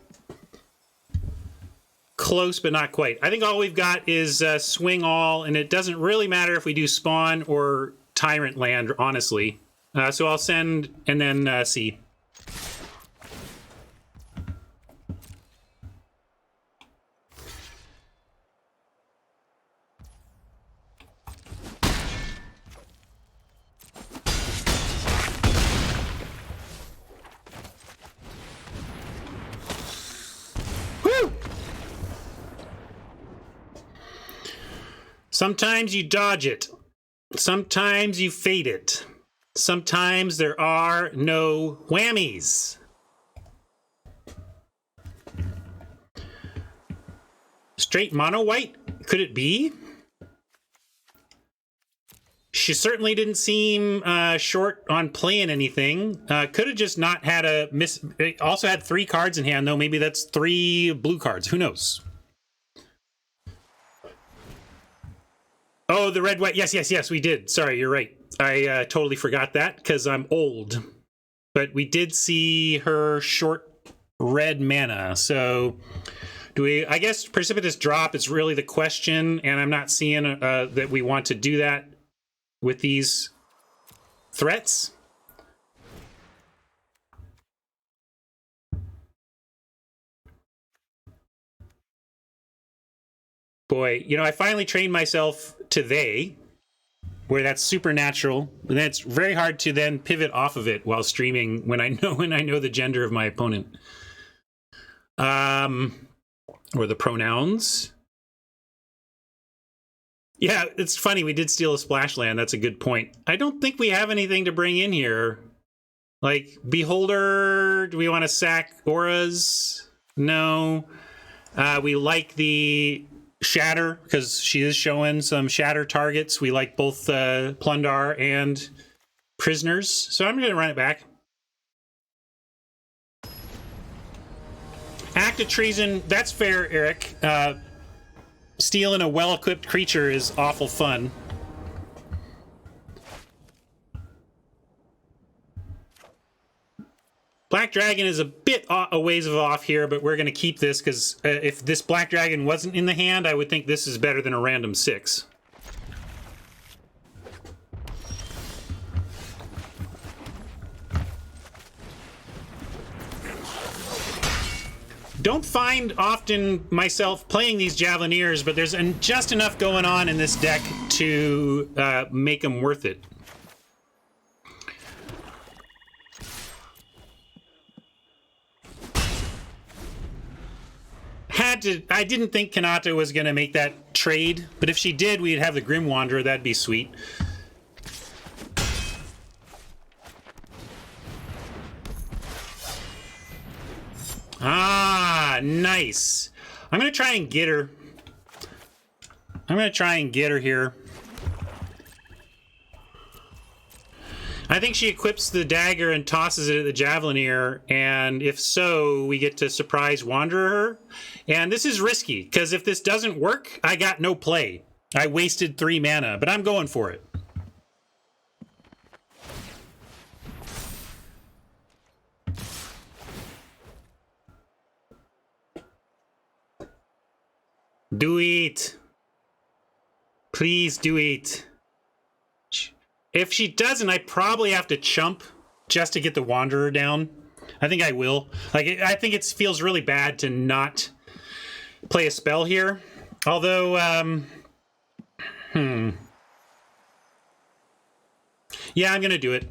close, but not quite. I think all we've got is swing all, and it doesn't really matter if we do spawn or tyrant land, honestly. So I'll send and then see. Sometimes you dodge it. Sometimes you fade it. Sometimes there are no whammies. Straight mono white? Could it be? She certainly didn't seem short on playing anything. Could have just not had a miss. Also had 3 cards in hand, though. Maybe that's 3 blue cards. Who knows? Oh, the red, white. Yes, we did. Sorry, you're right. I totally forgot that because I'm old. But we did see her short red mana. So do we, I guess precipitous drop is really the question. And I'm not seeing that we want to do that with these threats. Boy, you know, I finally trained myself to they, where that's supernatural, and that's very hard to then pivot off of it while streaming when I know the gender of my opponent. Or the pronouns. Yeah, it's funny, we did steal a splash land. That's a good point. I don't think we have anything to bring in here. Like, Beholder, do we want to sack auras? No. We like the Shatter, because she is showing some Shatter targets. We like both Plundar and Prisoners. So I'm going to run it back. Act of treason, that's fair, Eric. Stealing a well-equipped creature is awful fun. Black Dragon is a bit a ways off here, but we're going to keep this because if this Black Dragon wasn't in the hand, I would think this is better than a random 6. Don't find often myself playing these Javelineers, but there's just enough going on in this deck to make them worth it. I didn't think Kanata was going to make that trade, but if she did, we'd have the Grim Wanderer. That'd be sweet. Ah, nice. I'm going to try and get her. I think she equips the dagger and tosses it at the Javelineer, and if so, we get to surprise Wanderer her. And this is risky, because if this doesn't work, I got no play. I wasted 3 mana, but I'm going for it. Do it. Please do it. If she doesn't, I probably have to chump just to get the Wanderer down. I think I will. Like, I think it feels really bad to not play a spell here. Although, yeah, I'm going to do it.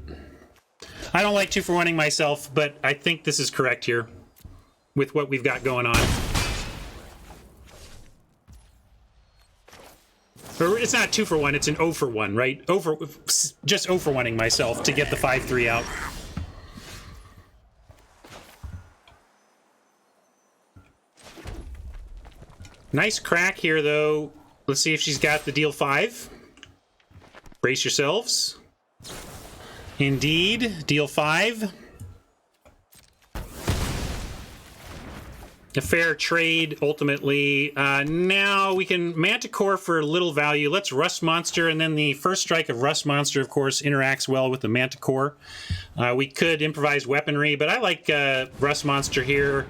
I don't like 2-for-1ing myself, but I think this is correct here with what we've got going on. Or it's not 2-for-1, it's an 0-for-1, right? Just 0-for-1ing myself to get the 5-3 out. Nice crack here, though. Let's see if she's got the deal 5. Brace yourselves. Indeed, deal 5. A fair trade, ultimately. Now we can Manticore for little value. Let's Rust Monster, and then the first strike of Rust Monster, of course, interacts well with the Manticore. We could improvise weaponry, but I like Rust Monster here.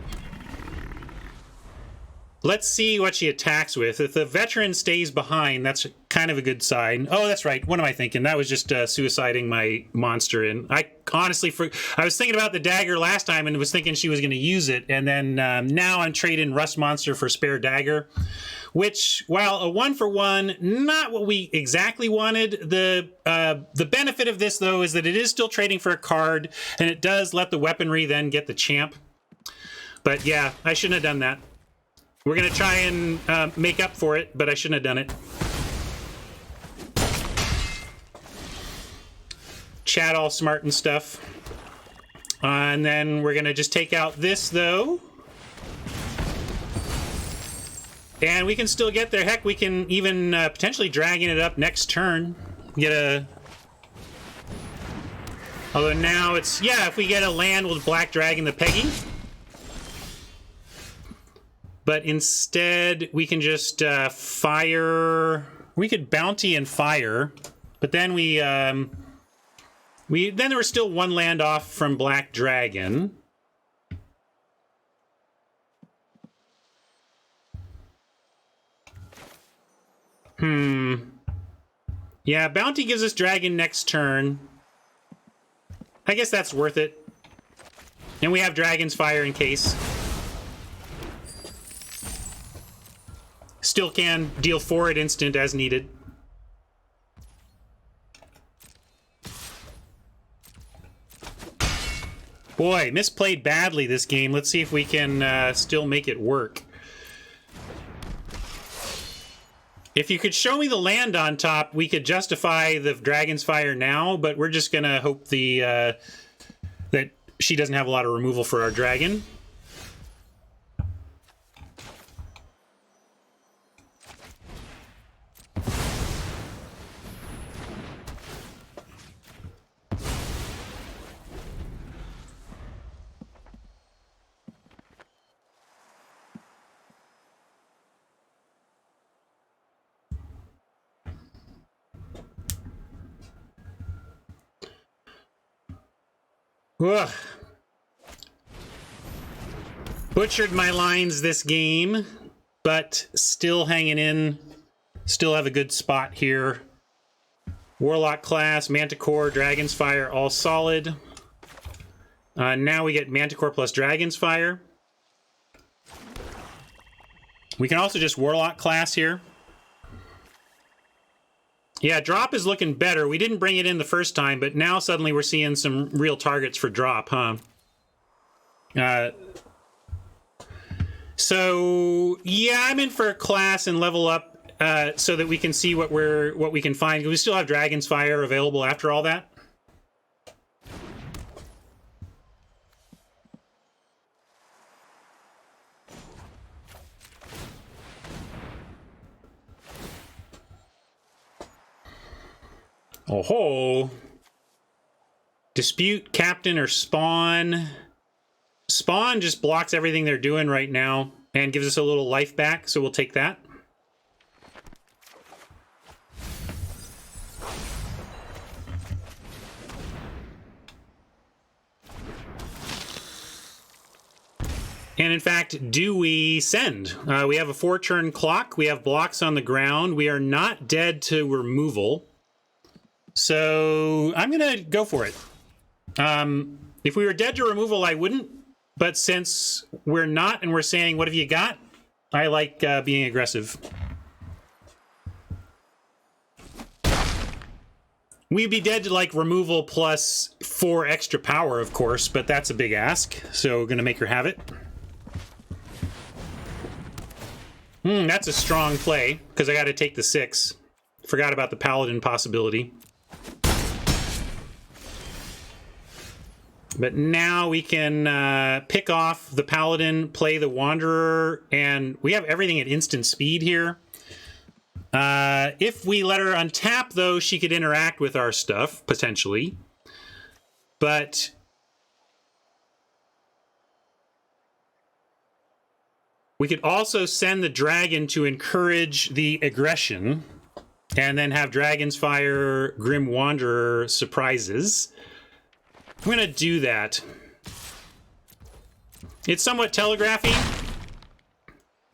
Let's see what she attacks with. If the veteran stays behind, that's kind of a good sign. Oh, that's right. What am I thinking? That was just suiciding my monster. And I honestly, I was thinking about the dagger last time and was thinking she was going to use it. And then now I'm trading Rust Monster for spare dagger, which, while a 1-for-1, not what we exactly wanted. The benefit of this, though, is that it is still trading for a card, and it does let the weaponry then get the champ. But yeah, I shouldn't have done that. We're going to try and make up for it, but I shouldn't have done it. Chat all smart and stuff. And then we're going to just take out this, though. And we can still get there. Heck, we can even potentially dragon it up next turn. Get a... Although now it's... Yeah, if we get a land with Black Dragon the Peggy. But instead, we can just fire... We could bounty and fire. But then then there was still 1 land off from Black Dragon. Yeah, bounty gives us dragon next turn. I guess that's worth it. And we have Dragon's Fire in case. Still can deal 4 at instant as needed. Boy, misplayed badly this game. Let's see if we can still make it work. If you could show me the land on top, we could justify the Dragon's Fire now, but we're just gonna hope that she doesn't have a lot of removal for our dragon. Ugh. Butchered my lines this game, but still hanging in. Still have a good spot here. Warlock class, Manticore, Dragon's Fire, all solid. Now we get Manticore plus Dragon's Fire. We can also just Warlock class here. Yeah, drop is looking better. We didn't bring it in the first time, but now suddenly we're seeing some real targets for drop, huh? So yeah, I'm in for a class and level up so that we can see what we can find. We still have Dragon's Fire available after all that. Oh ho! Dispute, Captain, or Spawn. Spawn just blocks everything they're doing right now and gives us a little life back, so we'll take that. And in fact, do we send? We have a 4-turn clock. We have blocks on the ground. We are not dead to removal. So I'm going to go for it. If we were dead to removal, I wouldn't. But since we're not and we're saying, what have you got? I like being aggressive. We'd be dead to like removal plus 4 extra power, of course, but that's a big ask. So we're going to make her have it. That's a strong play, because I got to take the 6. Forgot about the Paladin possibility. But now we can pick off the Paladin, play the Wanderer, and we have everything at instant speed here. If we let her untap, though, she could interact with our stuff, potentially. But we could also send the dragon to encourage the aggression, and then have Dragon's Fire, Grim Wanderer surprises. I'm going to do that. It's somewhat telegraphy,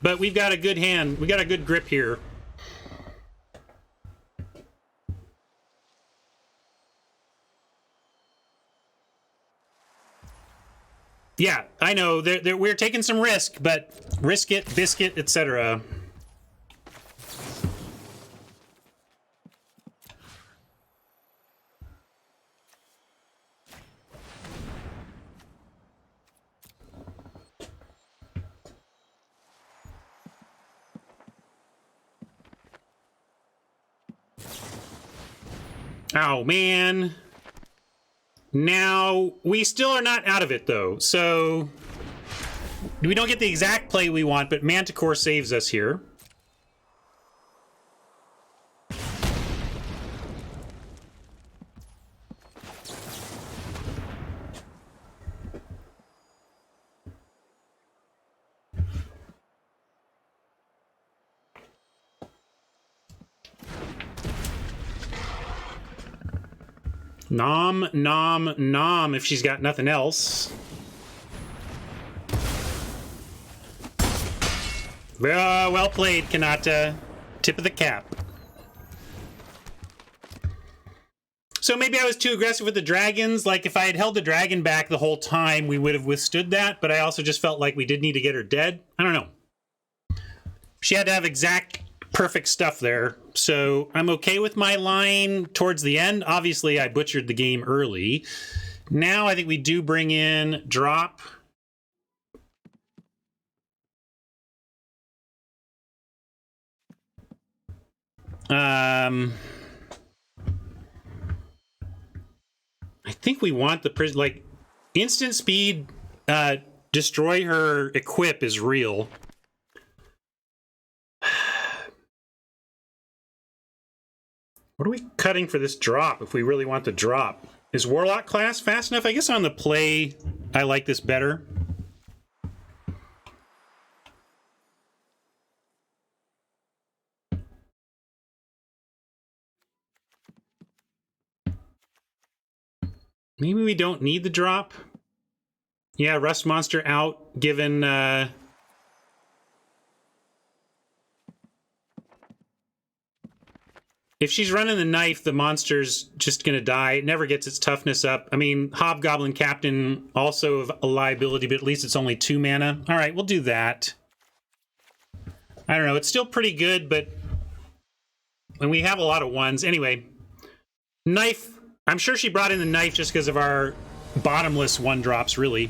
but we've got a good hand. We got a good grip here. Yeah, I know. We're taking some risk, but risk it, biscuit, etc. Oh, man. Now, we still are not out of it, though. So, we don't get the exact play we want, but Manticore saves us here. Nom, nom, nom, if she's got nothing else. Well played, Kanata. Tip of the cap. So maybe I was too aggressive with the dragons. Like, if I had held the dragon back the whole time, we would have withstood that. But I also just felt like we did need to get her dead. I don't know. She had to have exact perfect stuff there. So I'm okay with my line towards the end. Obviously, I butchered the game early. Now I think we do bring in drop. I think we want the prison, like, instant speed, destroy her equip is real. What are we cutting for this drop if we really want the drop? Is Warlock class fast enough? I guess on the play, I like this better. Maybe we don't need the drop. Yeah, Rust Monster out, given... If she's running the knife, the monster's just going to die. It never gets its toughness up. I mean, Hobgoblin Captain also a liability, but at least it's only 2 mana. All right, we'll do that. I don't know. It's still pretty good, but when we have a lot of ones. Anyway, knife. I'm sure she brought in the knife just because of our bottomless 1-drops, really.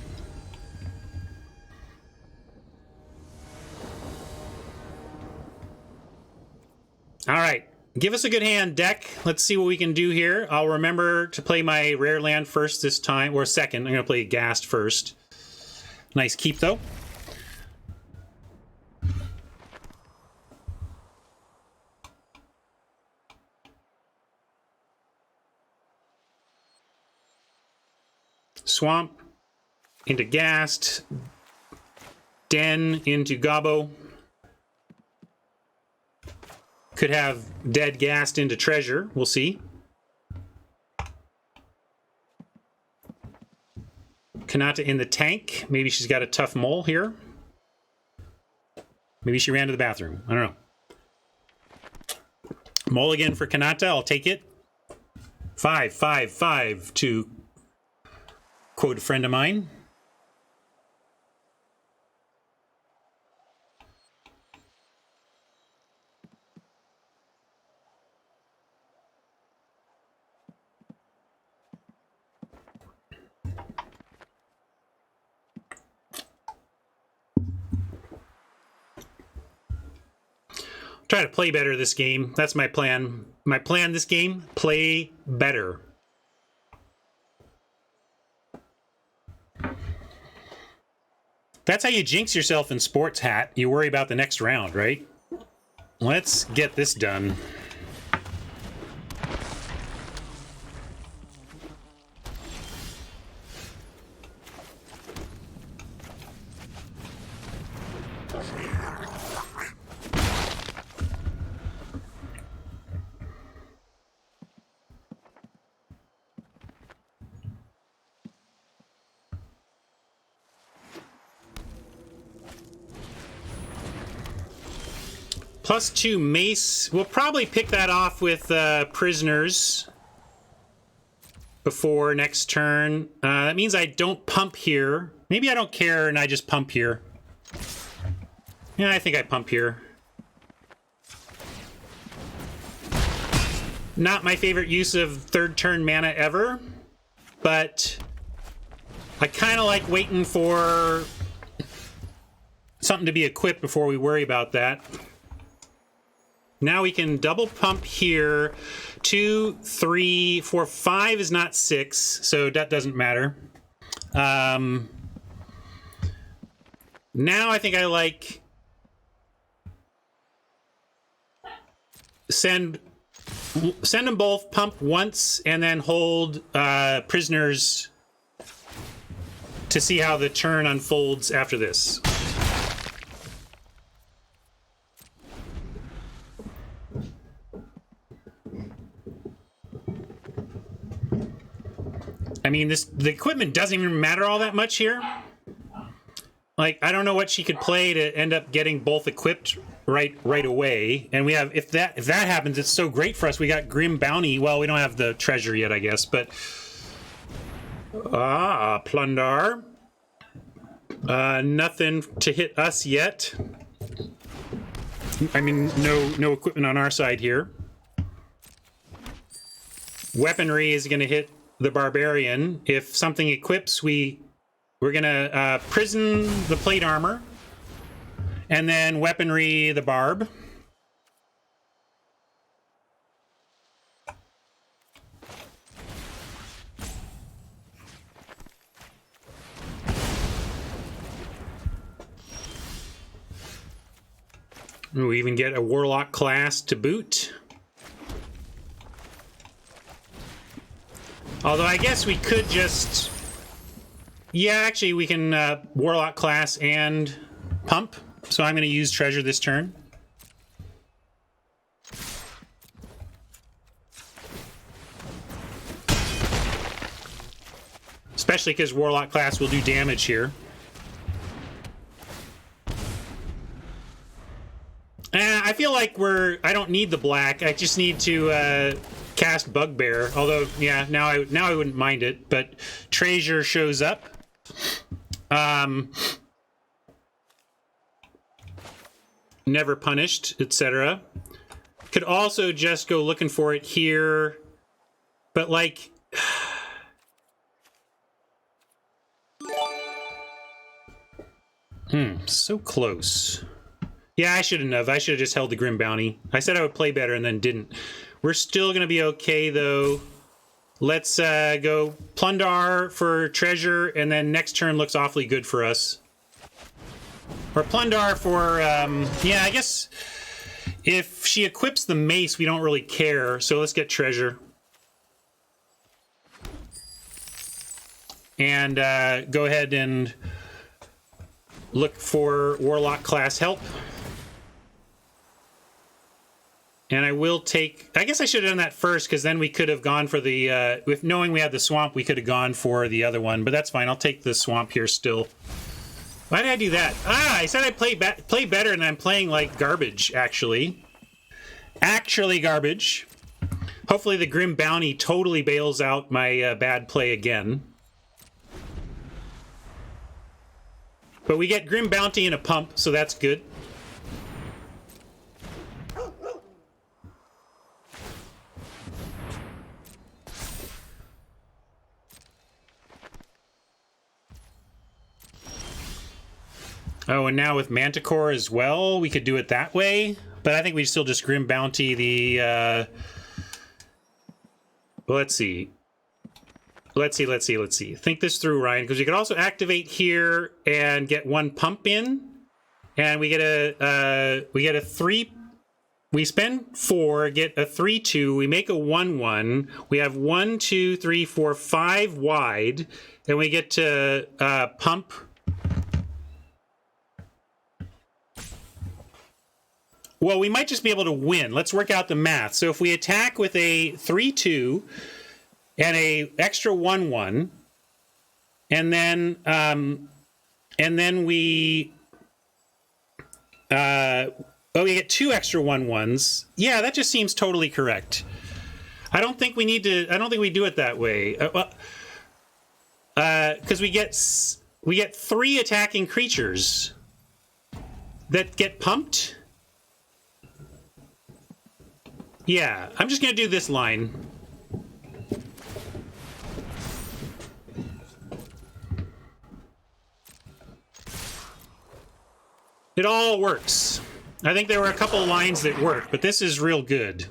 All right. Give us a good hand, deck. Let's see what we can do here. I'll remember to play my rare land first this time, or second. I'm going to play Ghast first. Nice keep, though. Swamp into Ghast. Den into Gobbo. Could have dead Ghast into Treasure. We'll see. Kanata in the tank. Maybe she's got a tough mole here. Maybe she ran to the bathroom. I don't know. Mulligan for Kanata. I'll take it. 5-5-5 to quote a friend of mine. Try to play better this game. That's my plan. My plan this game, play better. That's how you jinx yourself in sports, Hat. You worry about the next round, right? Let's get this done. +2 mace. We'll probably pick that off with prisoners before next turn. That means I don't pump here. Maybe I don't care and I just pump here. Yeah, I think I pump here. Not my favorite use of third turn mana ever, but I kind of like waiting for something to be equipped before we worry about that. Now we can double pump here. 2, 3, 4, 5 is not 6, so that doesn't matter. Now I think I like send them both, pump once, and then hold prisoners to see how the turn unfolds after this. I mean, the equipment doesn't even matter all that much here. Like, I don't know what she could play to end up getting both equipped right away. And we have, if that happens, it's so great for us. We got Grim Bounty. Well, we don't have the treasure yet, I guess, but Plundar. Nothing to hit us yet. I mean, no equipment on our side here. Weaponry is going to hit the Barbarian. If something equips, we're gonna prison the plate armor, and then weaponry the barb. We even get a warlock class to boot. Although I guess we could just... Yeah, actually we can warlock class and pump. So I'm going to use treasure this turn. Especially because warlock class will do damage here. I feel like I don't need the black. I just need to cast Bugbear. Although, yeah, now I wouldn't mind it. But Treasure shows up. Never punished, etc. Could also just go looking for it here. But, like... so close. Yeah, I shouldn't have. I should have just held the Grim Bounty. I said I would play better and then didn't. We're still going to be okay, though. Let's go Plundar for treasure, and then next turn looks awfully good for us. Or Plundar for... yeah, I guess if she equips the mace, we don't really care. So let's get treasure. and go ahead and look for Warlock class help. And I will take... I guess I should have done that first, because then we could have gone for the... with knowing we had the swamp, we could have gone for the other one. But that's fine. I'll take the swamp here still. Why did I do that? I said I'd play better, and I'm playing like garbage, actually. Actually garbage. Hopefully the Grim Bounty totally bails out my bad play again. But we get Grim Bounty and a pump, so that's good. Oh, and now with Manticore as well, we could do it that way. But I think we still just Grim Bounty the... Well, let's see. Let's see. Think this through, Ryan, because we could also activate here and get one pump in. And we get a 3... We spend 4, get a 3/2, we make a 1/1. We have 1, 2, 3, 4, 5 wide. And we get to pump... Well, we might just be able to win. Let's work out the math. So if we attack with a 3/2 and a extra 1/1, and then we we get 2 extra 1/1s. Yeah, that just seems totally correct. I don't think we need to. I don't think we do it that way. Because we get 3 attacking creatures that get pumped. Yeah, I'm just going to do this line. It all works. I think there were a couple of lines that worked, but this is real good.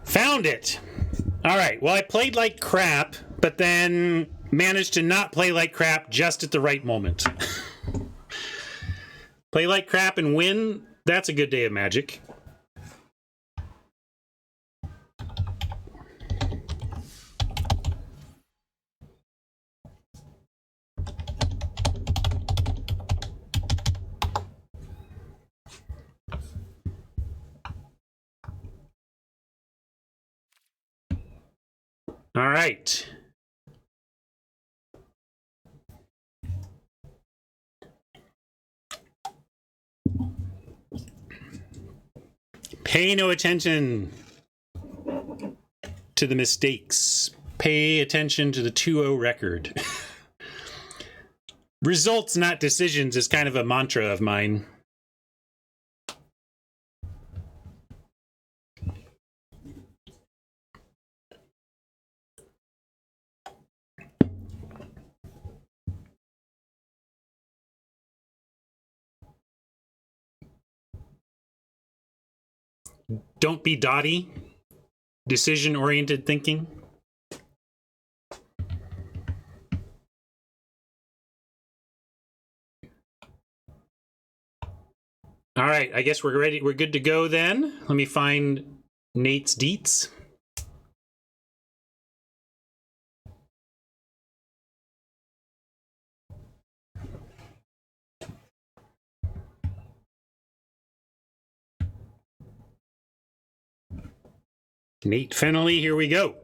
Found it. All right. Well, I played like crap, but then managed to not play like crap just at the right moment. Play like crap and win. That's a good day of Magic. All right. Pay no attention to the mistakes. Pay attention to the 2-0 record. Results, not decisions, is kind of a mantra of mine. Don't be dotty. Decision-oriented thinking. All right, I guess we're ready. We're good to go then. Let me find Nate's deets. Nate Fennelly, here we go.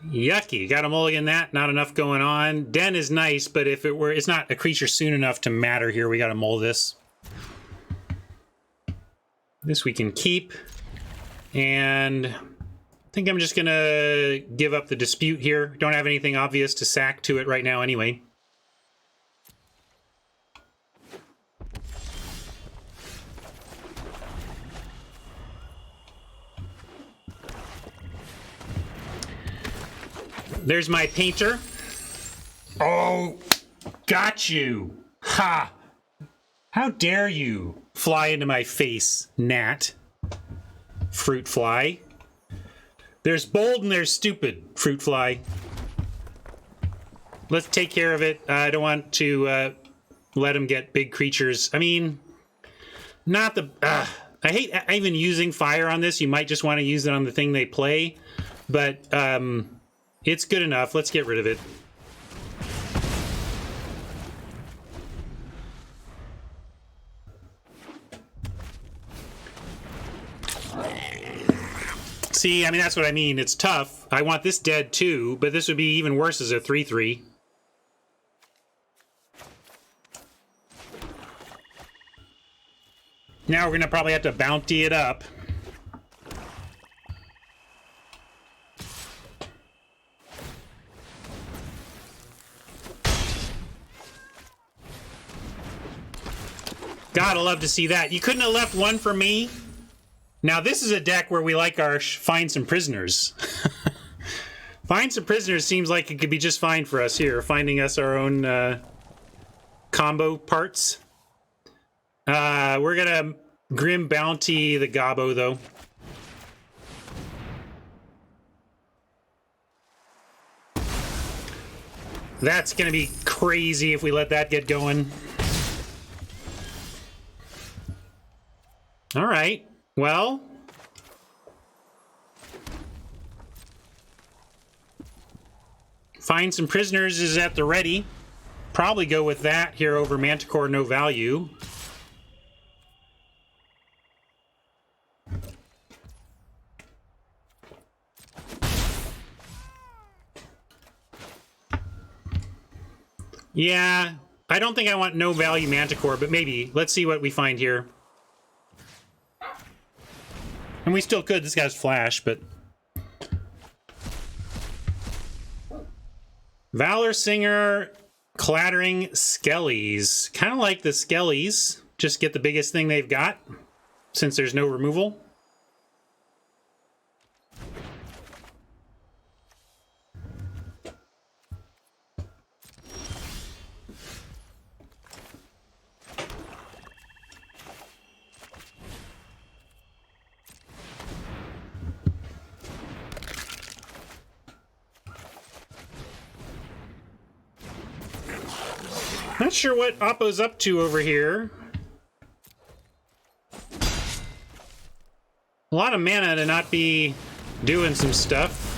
Yucky. Got a mulligan that. Not enough going on. Den is nice, but if it were... It's not a creature soon enough to matter here. We got to mull this. This we can keep. And I think I'm just going to give up the dispute here. Don't have anything obvious to sack to it right now anyway. There's my painter. Oh, got you. Ha! How dare you fly into my face, gnat. Fruit fly. There's bold and there's stupid, fruit fly. Let's take care of it. I don't want to let him get big creatures. I mean, not the... I hate even using fire on this. You might just want to use it on the thing they play. But it's good enough. Let's get rid of it. See, I mean, that's what I mean. It's tough. I want this dead too, but this would be even worse as a 3/3. Now we're going to probably have to bounty it up. Gotta love to see that. You couldn't have left one for me? Now, this is a deck where we like our Find Some Prisoners. Find Some Prisoners seems like it could be just fine for us here, finding us our own combo parts. We're gonna Grim Bounty the Gobbo, though. That's gonna be crazy if we let that get going. All right. Well, Find Some Prisoners is at the ready. Probably go with that here over Manticore, no value. Yeah, I don't think I want no value Manticore, but maybe. Let's see what we find here. And we still could. This guy's flash, but... Valor Singer, Clattering Skellies. Kind of like the Skellies. Just get the biggest thing they've got, since there's no removal. Not sure what Oppo's up to over here. A lot of mana to not be doing some stuff.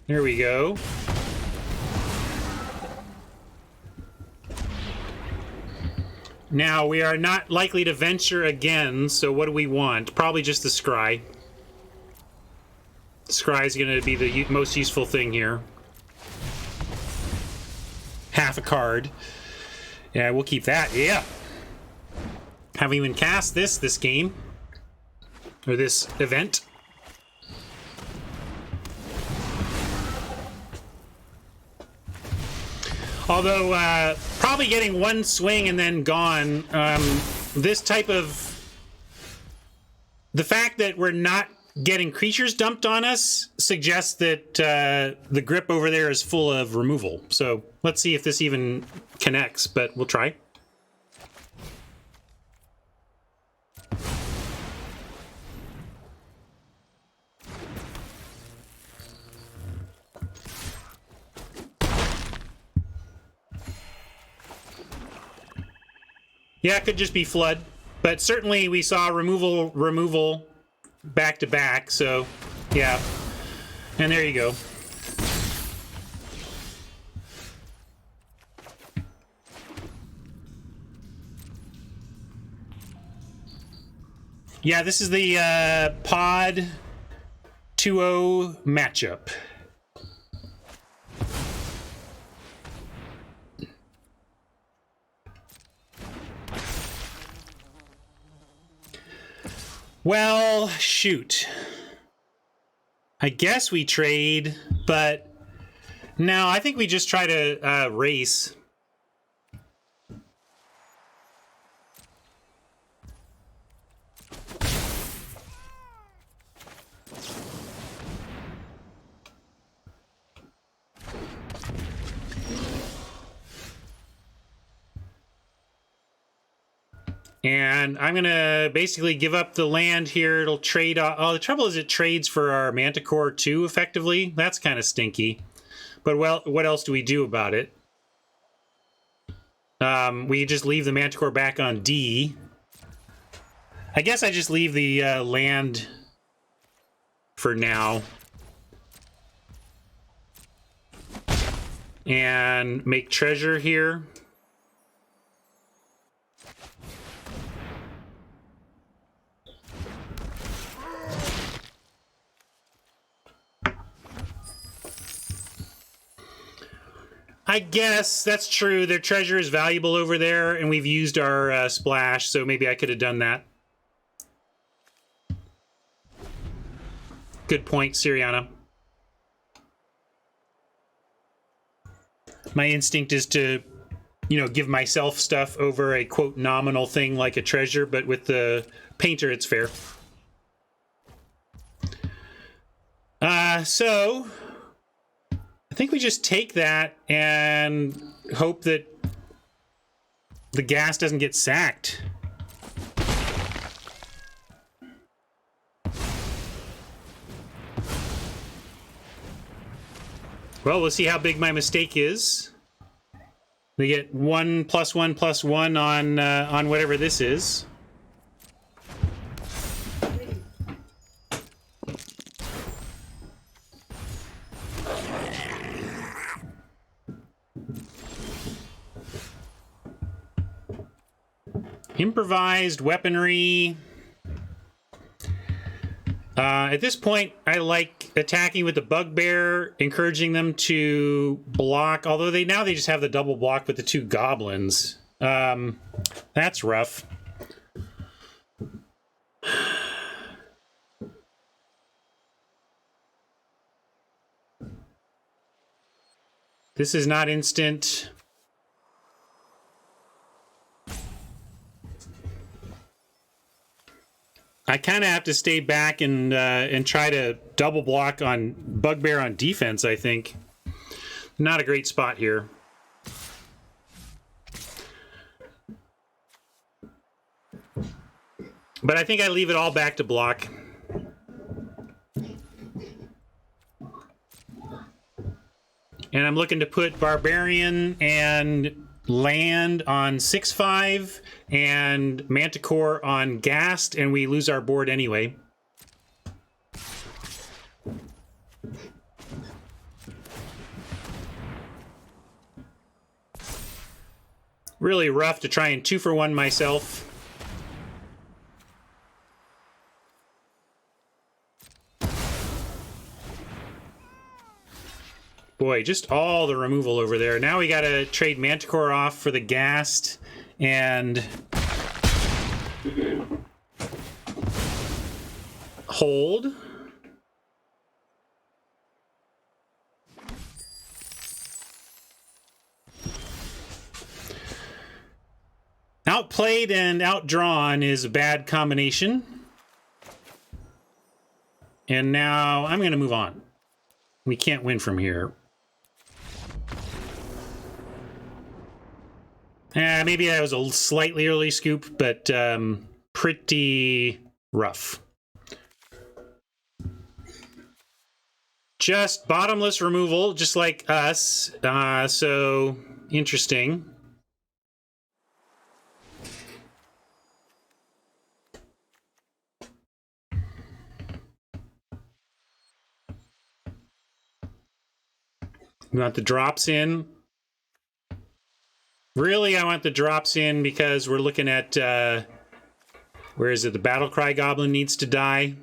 Here we go. Now, we are not likely to venture again, so what do we want? Probably just the Scry. Scry is going to be the most useful thing here. Half a card. Yeah, we'll keep that. Yeah. Haven't even cast this game. Or this event. Although, probably getting one swing and then gone. This type of... The fact that we're not getting creatures dumped on us suggests that the grip over there is full of removal. So let's see if this even connects, but we'll try. Yeah, it could just be flood, but certainly we saw removal back to back, so yeah. And there you go. Yeah, this is the Pod 2-0 matchup. Well, shoot. I guess we trade, but no, I think we just try to race. And I'm going to basically give up the land here. It'll trade. Oh, the trouble is it trades for our Manticore too, effectively. That's kind of stinky. But, well, what else do we do about it? We just leave the Manticore back on D. I guess I just leave the land for now. And make treasure here. I guess that's true. Their treasure is valuable over there, and we've used our splash, so maybe I could have done that. Good point, Siriana. My instinct is to, you know, give myself stuff over a, quote, nominal thing like a treasure, but with the painter, it's fair. So I think we just take that and hope that the gas doesn't get sacked. Well, we'll see how big my mistake is. They get 1+1+1 on whatever this is. Improvised weaponry. At this point, I like attacking with the bugbear, encouraging them to block. Although they just have the double block with the two goblins. That's rough. This is not instant. I kind of have to stay back and try to double block on bugbear on defense, I think. Not a great spot here. But I think I leave it all back to block. And I'm looking to put barbarian and land on 6/5 and Manticore on Ghast, and we lose our board anyway. Really rough to try and 2-for-1 myself. Boy, just all the removal over there. Now we gotta trade Manticore off for the Ghast and hold. Outplayed and outdrawn is a bad combination. And now I'm gonna move on. We can't win from here. Maybe that was a slightly early scoop, but pretty rough. Just bottomless removal, just like us. So interesting. We want the drops in. Really, I want the drops in because we're looking at, where is it? The Battlecry Goblin needs to die.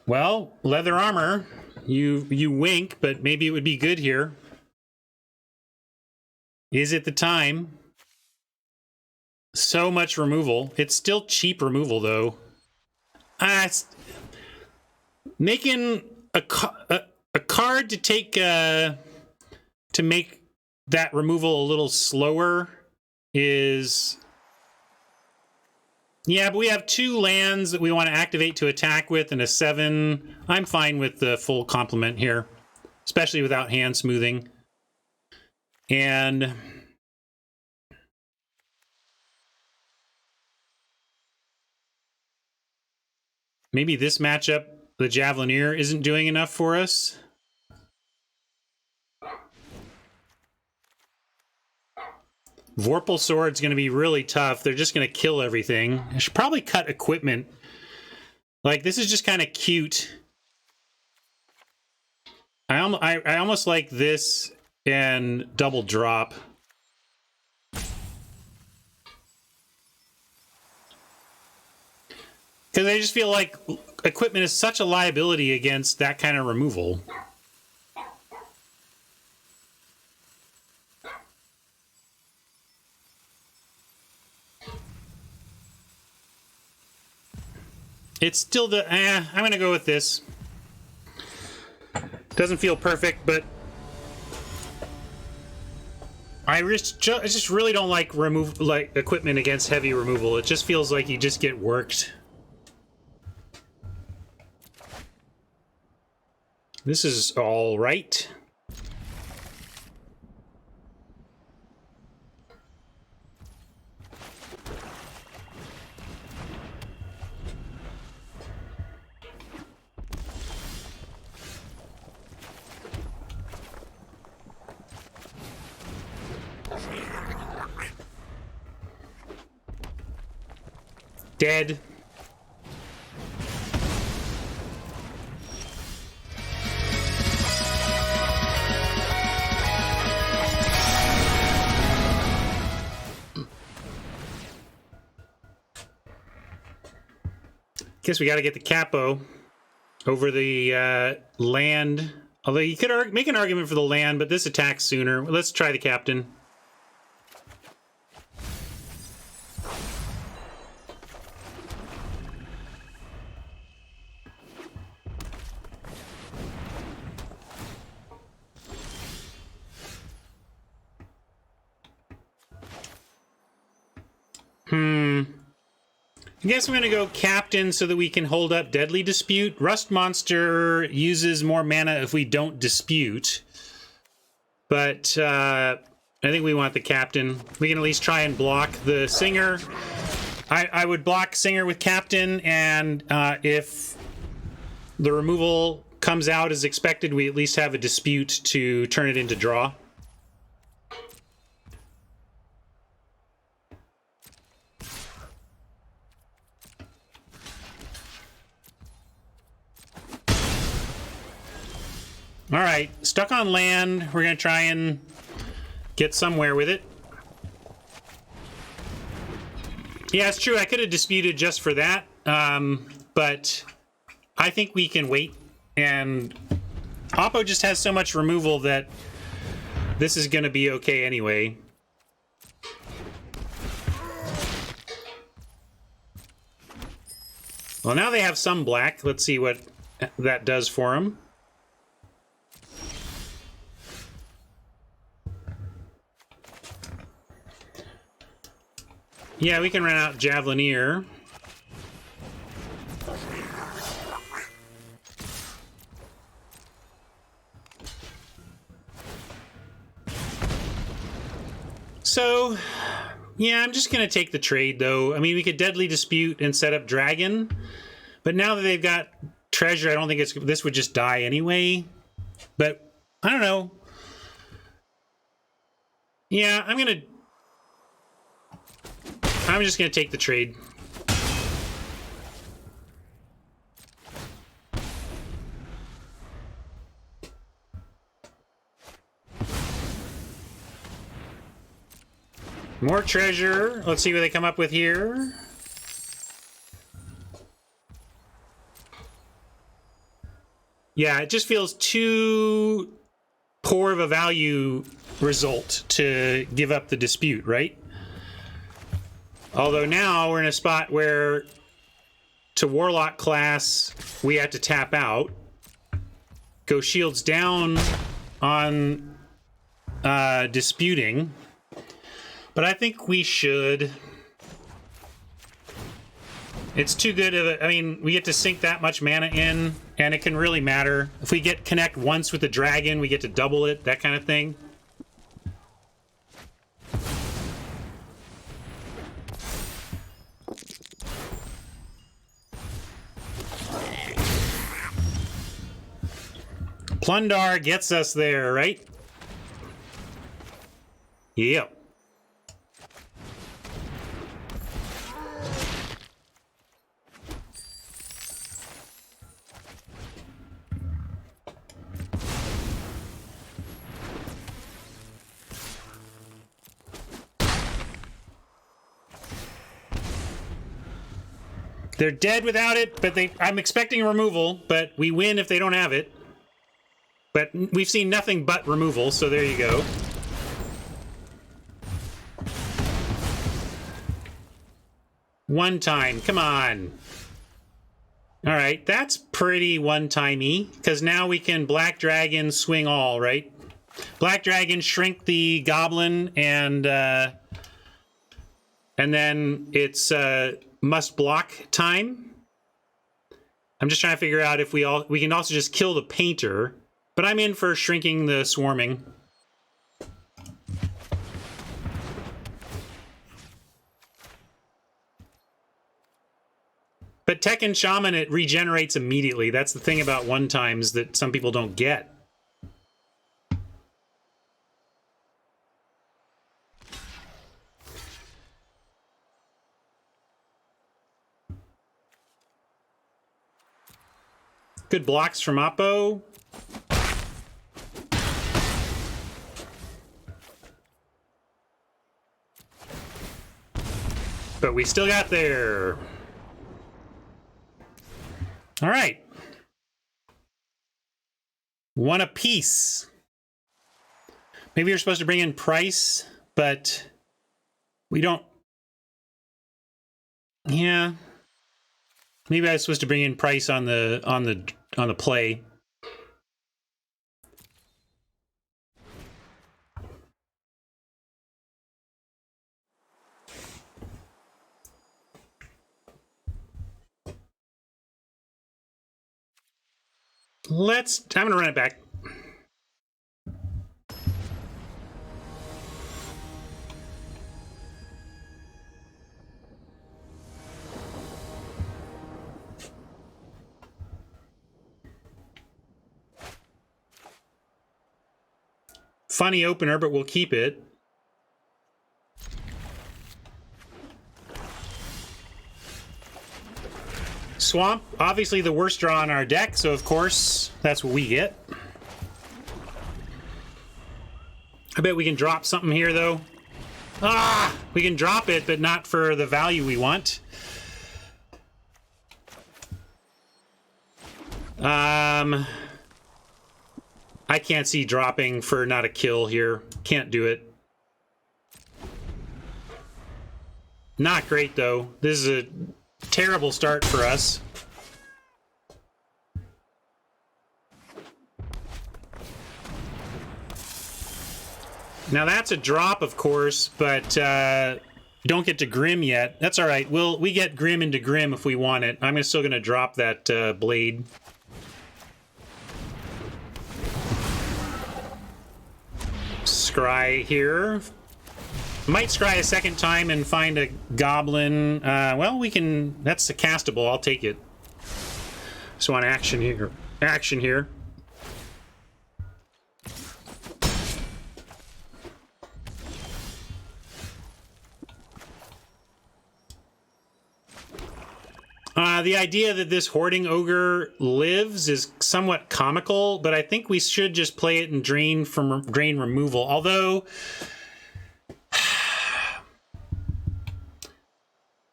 Well, leather armor, you wink, but maybe it would be good here. Is it the time? So much removal. It's still cheap removal, though. It's making a card to take to make that removal a little slower is... Yeah, but we have 2 lands that we want to activate to attack with and a 7. I'm fine with the full complement here, especially without hand smoothing. And maybe this matchup, the Javelineer, isn't doing enough for us. Vorpal Sword's going to be really tough. They're just going to kill everything. I should probably cut equipment. Like, this is just kind of cute. I almost like this and double drop. Because I just feel like equipment is such a liability against that kind of removal. It's still the... I'm going to go with this. Doesn't feel perfect, but... I just really don't like equipment against heavy removal. It just feels like you just get worked. This is all right. Dead. Guess we got to get the capo over the land. Although you could make an argument for the land, but this attacks sooner. Let's try the captain. I guess I'm going to go captain so that we can hold up Deadly Dispute. Rust Monster uses more mana if we don't dispute. But I think we want the captain. We can at least try and block the Singer. I would block Singer with captain, and if the removal comes out as expected, we at least have a dispute to turn it into draw. All right, stuck on land. We're going to try and get somewhere with it. Yeah, it's true. I could have disputed just for that, but I think we can wait. And Oppo just has so much removal that this is going to be okay anyway. Well, now they have some black. Let's see what that does for them. Yeah, we can run out Javelineer. So, yeah, I'm just going to take the trade, though. I mean, we could Deadly Dispute and set up Dragon. But now that they've got Treasure, I don't think this would just die anyway. But, I don't know. Yeah, I'm just going to take the trade. More treasure. Let's see what they come up with here. Yeah, it just feels too poor of a value result to give up the dispute, right? Although now we're in a spot where to Warlock class, we have to tap out. Go shields down on disputing. But I think we should. It's too good of a, I mean, we get to sink that much mana in, and it can really matter. If we get connect once with the dragon, we get to double it, that kind of thing. Plundar gets us there, right? Yep. They're dead without it, but I'm expecting removal, but we win if they don't have it. But we've seen nothing but removal, so there you go. One time, come on. All right, that's pretty one-timey, because now we can Black Dragon swing all, right? Black Dragon shrink the goblin, and then it's must block time. I'm just trying to figure out if we can also just kill the painter, but I'm in for shrinking the swarming. But Tekken Shaman, it regenerates immediately. That's the thing about one-times that some people don't get. Good blocks from Oppo. But we still got there. All right. One apiece. Maybe you're supposed to bring in price, but we don't. Yeah. Maybe I was supposed to bring in price on the play. I'm gonna run it back. Funny opener, but we'll keep it. Swamp, obviously the worst draw on our deck, so of course that's what we get. I bet we can drop something here, though. Ah! We can drop it, but not for the value we want. I can't see dropping for not a kill here. Can't do it. Not great, though. This is a terrible start for us. Now that's a drop, of course, but don't get to Grim yet. That's all right. We get Grim into Grim if we want it. I'm still going to drop that blade. Scry here. Might scry a second time and find a goblin. Well, we can. That's a castable. I'll take it. Just want action here. Action here. The idea that this Hoarding Ogre lives is somewhat comical, but I think we should just play it and drain removal. Although,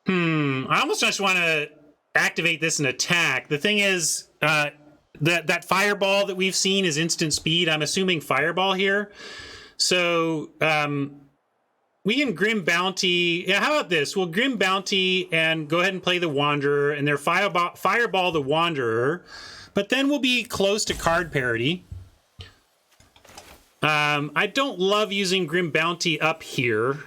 I almost just want to activate this and attack. The thing is, that fireball that we've seen is instant speed. I'm assuming fireball here. So we can Grim Bounty. Yeah, how about this? We'll Grim Bounty and go ahead and play the Wanderer, and they're Fireball the Wanderer, but then we'll be close to card parity. I don't love using Grim Bounty up here.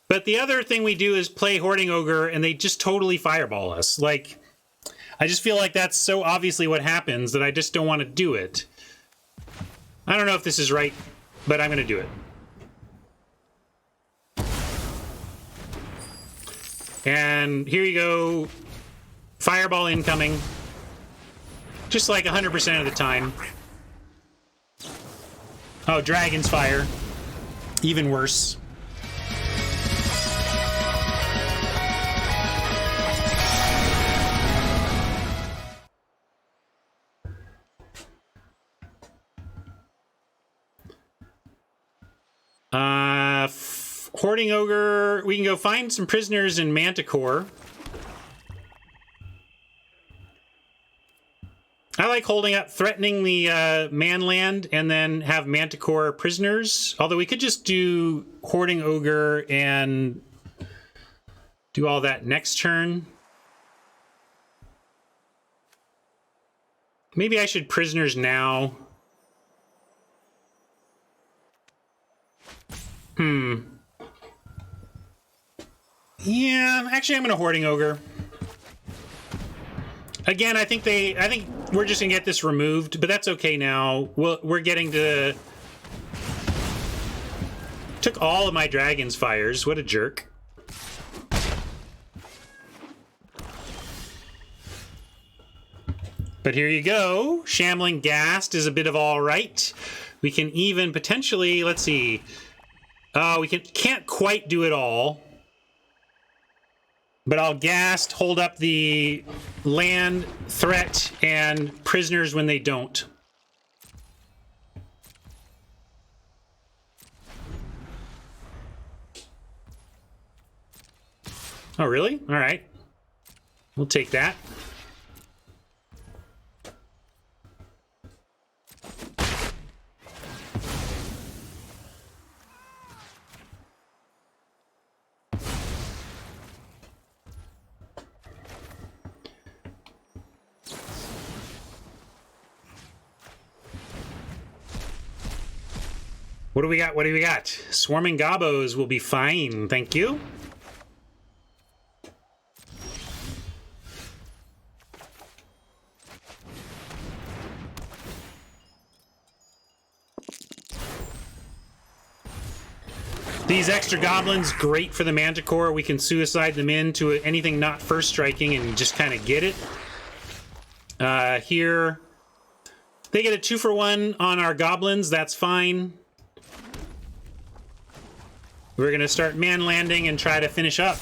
But the other thing we do is play Hoarding Ogre, and they just totally Fireball us. Like, I just feel like that's so obviously what happens that I just don't want to do it. I don't know if this is right, but I'm going to do it. And here you go. Fireball incoming. Just like 100% of the time. Oh, Dragon's Fire. Even worse. Hoarding Ogre, we can go find some prisoners in Manticore. I like holding up, threatening the Manland, and then have Manticore prisoners. Although we could just do Hoarding Ogre and do all that next turn. Maybe I should prisoners now. Yeah, actually I'm gonna Hoarding Ogre. Again, I think we're just gonna get this removed, but that's okay now. We're getting to... Took all of my Dragon's Fires, what a jerk. But here you go. Shambling Ghast is a bit of all right. We can even potentially, let's see. We can't quite do it all. But I'll Ghast, hold up the land, threat, and prisoners when they don't. Oh, really? All right. We'll take that. What do we got? What do we got? Swarming Gobos will be fine. Thank you. These extra goblins, great for the Manticore. We can suicide them into anything not first striking and just kind of get it. Here, they get a 2-for-1 on our goblins. That's fine. We're going to start man landing and try to finish up.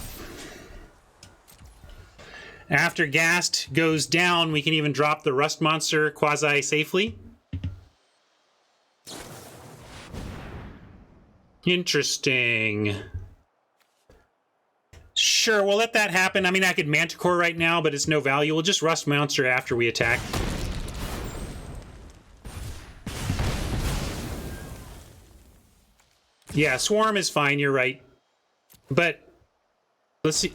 After Ghast goes down, we can even drop the Rust Monster quasi-safely. Interesting. Sure, we'll let that happen. I mean, I could Manticore right now, but it's no value. We'll just Rust Monster after we attack. Yeah, Swarm is fine, you're right. But, let's see.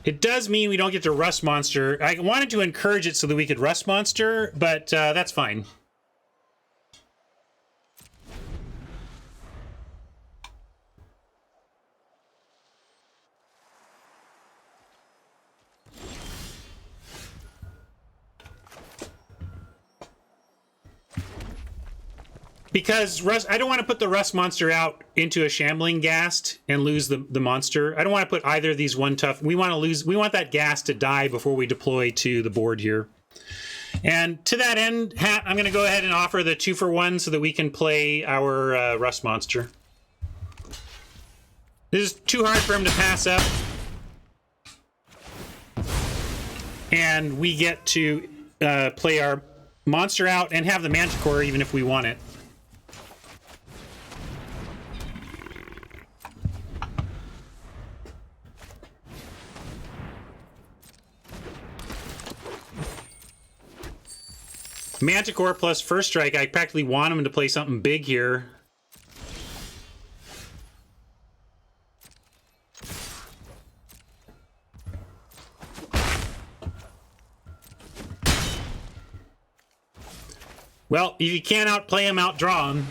It does mean we don't get to Rust Monster. I wanted to encourage it so that we could Rust Monster, but that's fine. Because I don't want to put the Rust Monster out into a Shambling Ghast and lose the monster. I don't want to put either of these one tough. We want that Ghast to die before we deploy to the board here. And to that end, I'm going to go ahead and offer the 2-for-1 so that we can play our Rust Monster. This is too hard for him to pass up. And we get to play our monster out and have the Manticore even if we want it. Manticore plus First Strike, I practically want him to play something big here. Well, if you can't outplay him, outdraw him.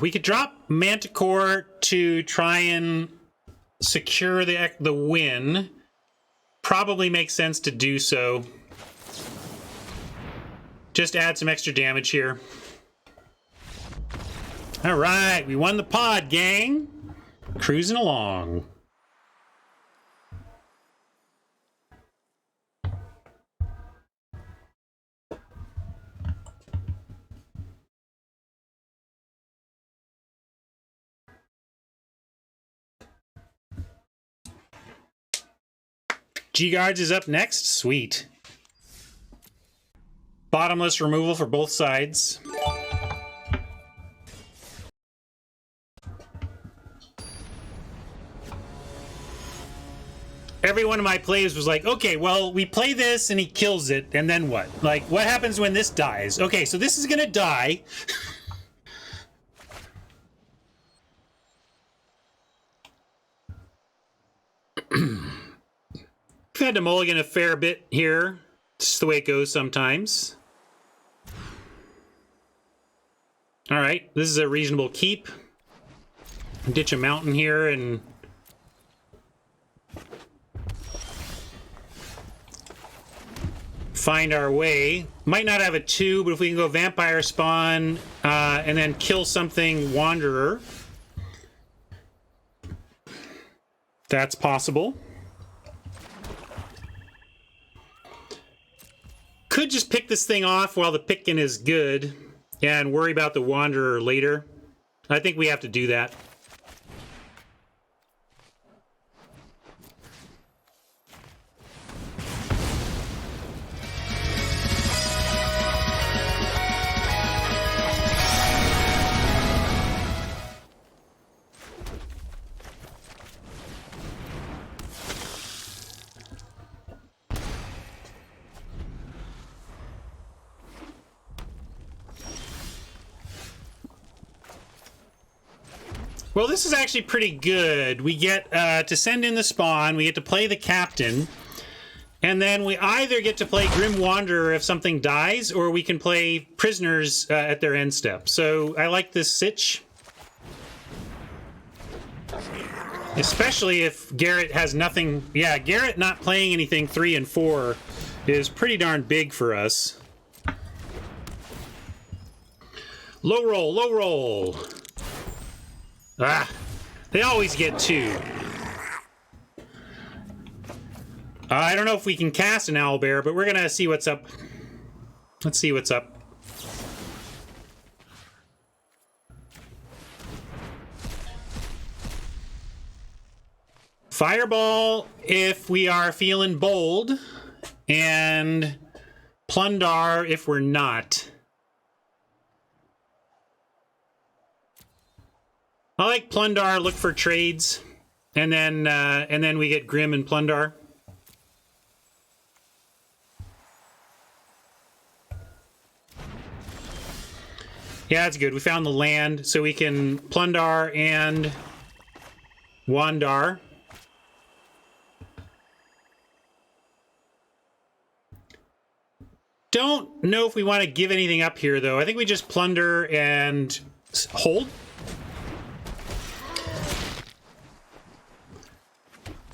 We could drop Manticore to try and secure the win. Probably makes sense to do so. Just add some extra damage here. All right, we won the pod, gang. Cruising along. G-Guards is up next. Sweet. Bottomless removal for both sides. Every one of my plays was like, okay, well, we play this and he kills it, and then what? Like, what happens when this dies? Okay, so this is gonna die. We've had to mulligan a fair bit here. It's just the way it goes sometimes. All right, this is a reasonable keep. Ditch a mountain here and find our way. Might not have a 2, but if we can go Vampire Spawn and then kill something Wanderer, that's possible. Could just pick this thing off while the picking is good and worry about the Wanderer later. I think we have to do that. Well, this is actually pretty good. We get to send in the spawn, we get to play the captain, and then we either get to play Grim Wanderer if something dies, or we can play prisoners at their end step. So I like this sitch. Especially if Garrett has nothing. Yeah, Garrett not playing anything 3 and 4 is pretty darn big for us. Low roll, low roll. Ah, they always get 2. I don't know if we can cast an owlbear, but we're gonna see what's up. Let's see what's up. Fireball if we are feeling bold, and Plundar if we're not. I like Plundar, look for trades, and then we get Grim and Plundar. Yeah, that's good. We found the land, so we can Plundar and Wandar. Don't know if we want to give anything up here, though. I think we just plunder and hold.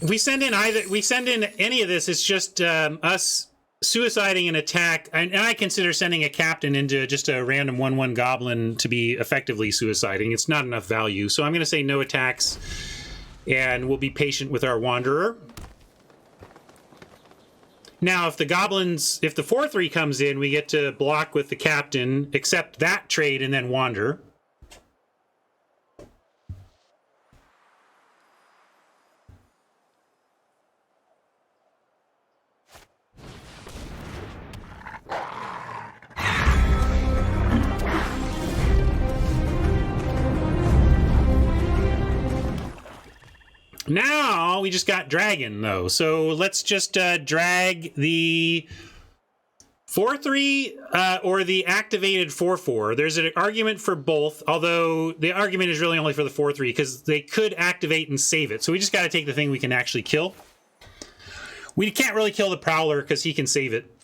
If we send in any of this, it's just us suiciding an attack, and I consider sending a captain into just a random 1/1 goblin to be effectively suiciding. It's not enough value, so I'm going to say no attacks, and we'll be patient with our Wanderer. Now, if the 4/3 comes in, we get to block with the captain, accept that trade, and then wander. Now we just got dragon though, so let's just drag the 4/3 or the activated 4/4. There's an argument for both, although the argument is really only for the 4/3 because they could activate and save it. So we just got to take the thing we can actually kill. We can't really kill the Prowler because he can save it.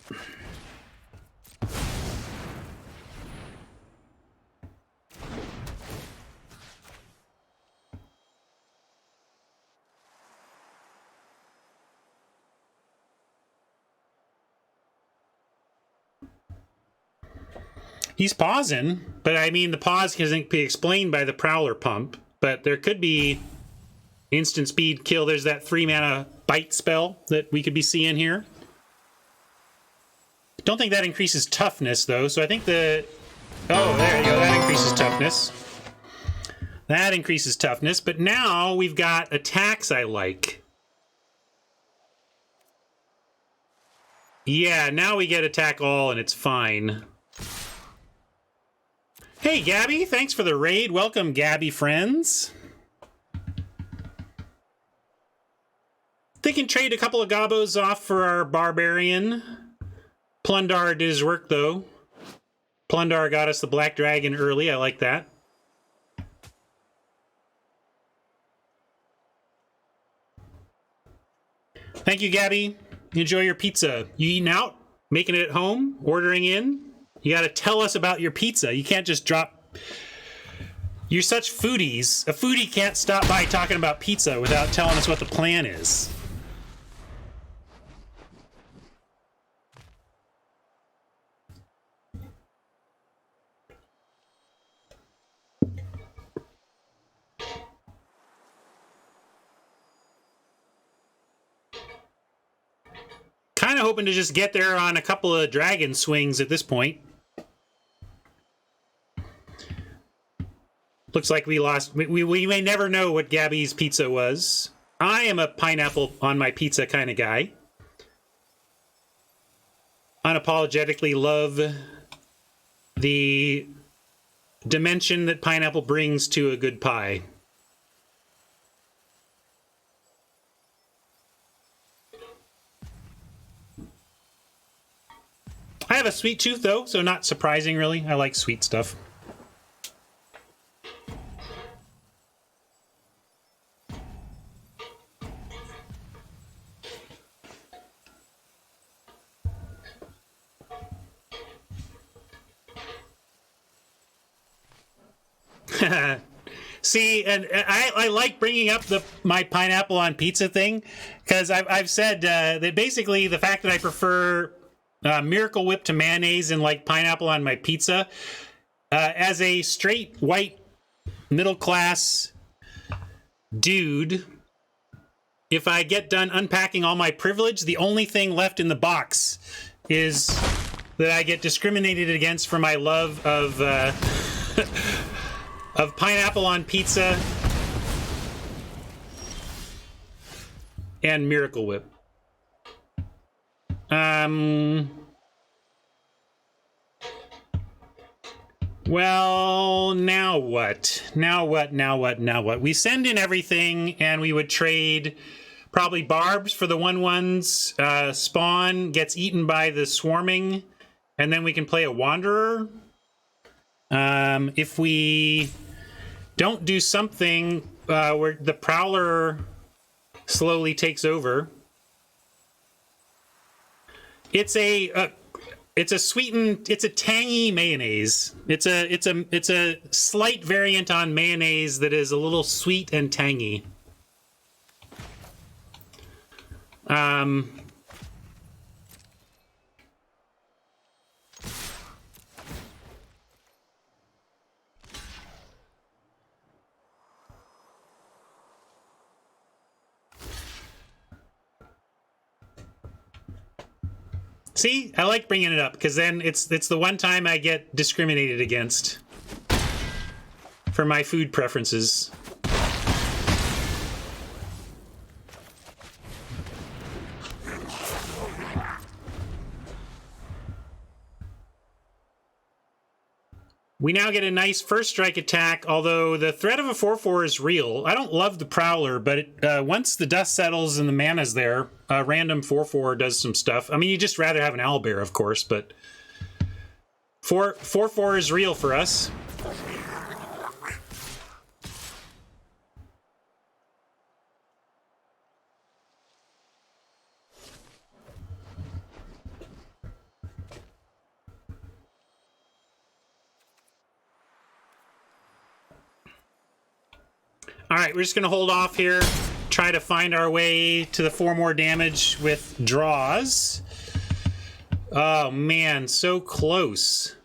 He's pausing, but I mean, the pause can't be explained by the Prowler pump, but there could be instant speed kill. There's that 3-mana bite spell that we could be seeing here. Don't think that increases toughness, though, so I think the... Oh, there you go. That increases toughness. That increases toughness, but now we've got attacks I like. Yeah, now we get attack all, and it's fine. Hey, Gabby, thanks for the raid. Welcome, Gabby friends. They can trade a couple of gobos off for our Barbarian. Plundar did his work, though. Plundar got us the Black Dragon early. I like that. Thank you, Gabby. Enjoy your pizza. You eating out? Making it at home? Ordering in? You got to tell us about your pizza. You can't just drop... You're such foodies. A foodie can't stop by talking about pizza without telling us what the plan is. Kind of hoping to just get there on a couple of dragon swings at this point. Looks like we lost. We may never know what Gabby's pizza was. I am a pineapple on my pizza kind of guy. Unapologetically love the dimension that pineapple brings to a good pie. I have a sweet tooth, though, so not surprising, really. I like sweet stuff. See, and I like bringing up my pineapple on pizza thing, because I've said that basically the fact that I prefer Miracle Whip to mayonnaise and like pineapple on my pizza, as a straight white middle class dude, if I get done unpacking all my privilege, the only thing left in the box is that I get discriminated against for my love of of pineapple on pizza and Miracle Whip. Well, now what? Now what? We send in everything, and we would trade probably barbs for the 1/1s. Spawn gets eaten by the swarming, and then we can play a wanderer. If we don't do something where the Prowler slowly takes over, it's a sweetened, it's a tangy mayonnaise. It's a slight variant on mayonnaise that is a little sweet and tangy. See, I like bringing it up because then it's the one time I get discriminated against for my food preferences. We now get a nice first strike attack, although the threat of a 4/4 is real. I don't love the Prowler, but once the dust settles and the mana's there, random 4/4 does some stuff. I mean, you'd just rather have an owlbear, of course, but 4/4 is real for us. All right, we're just going to hold off here, try to find our way to the 4 more damage with draws. Oh, man, so close.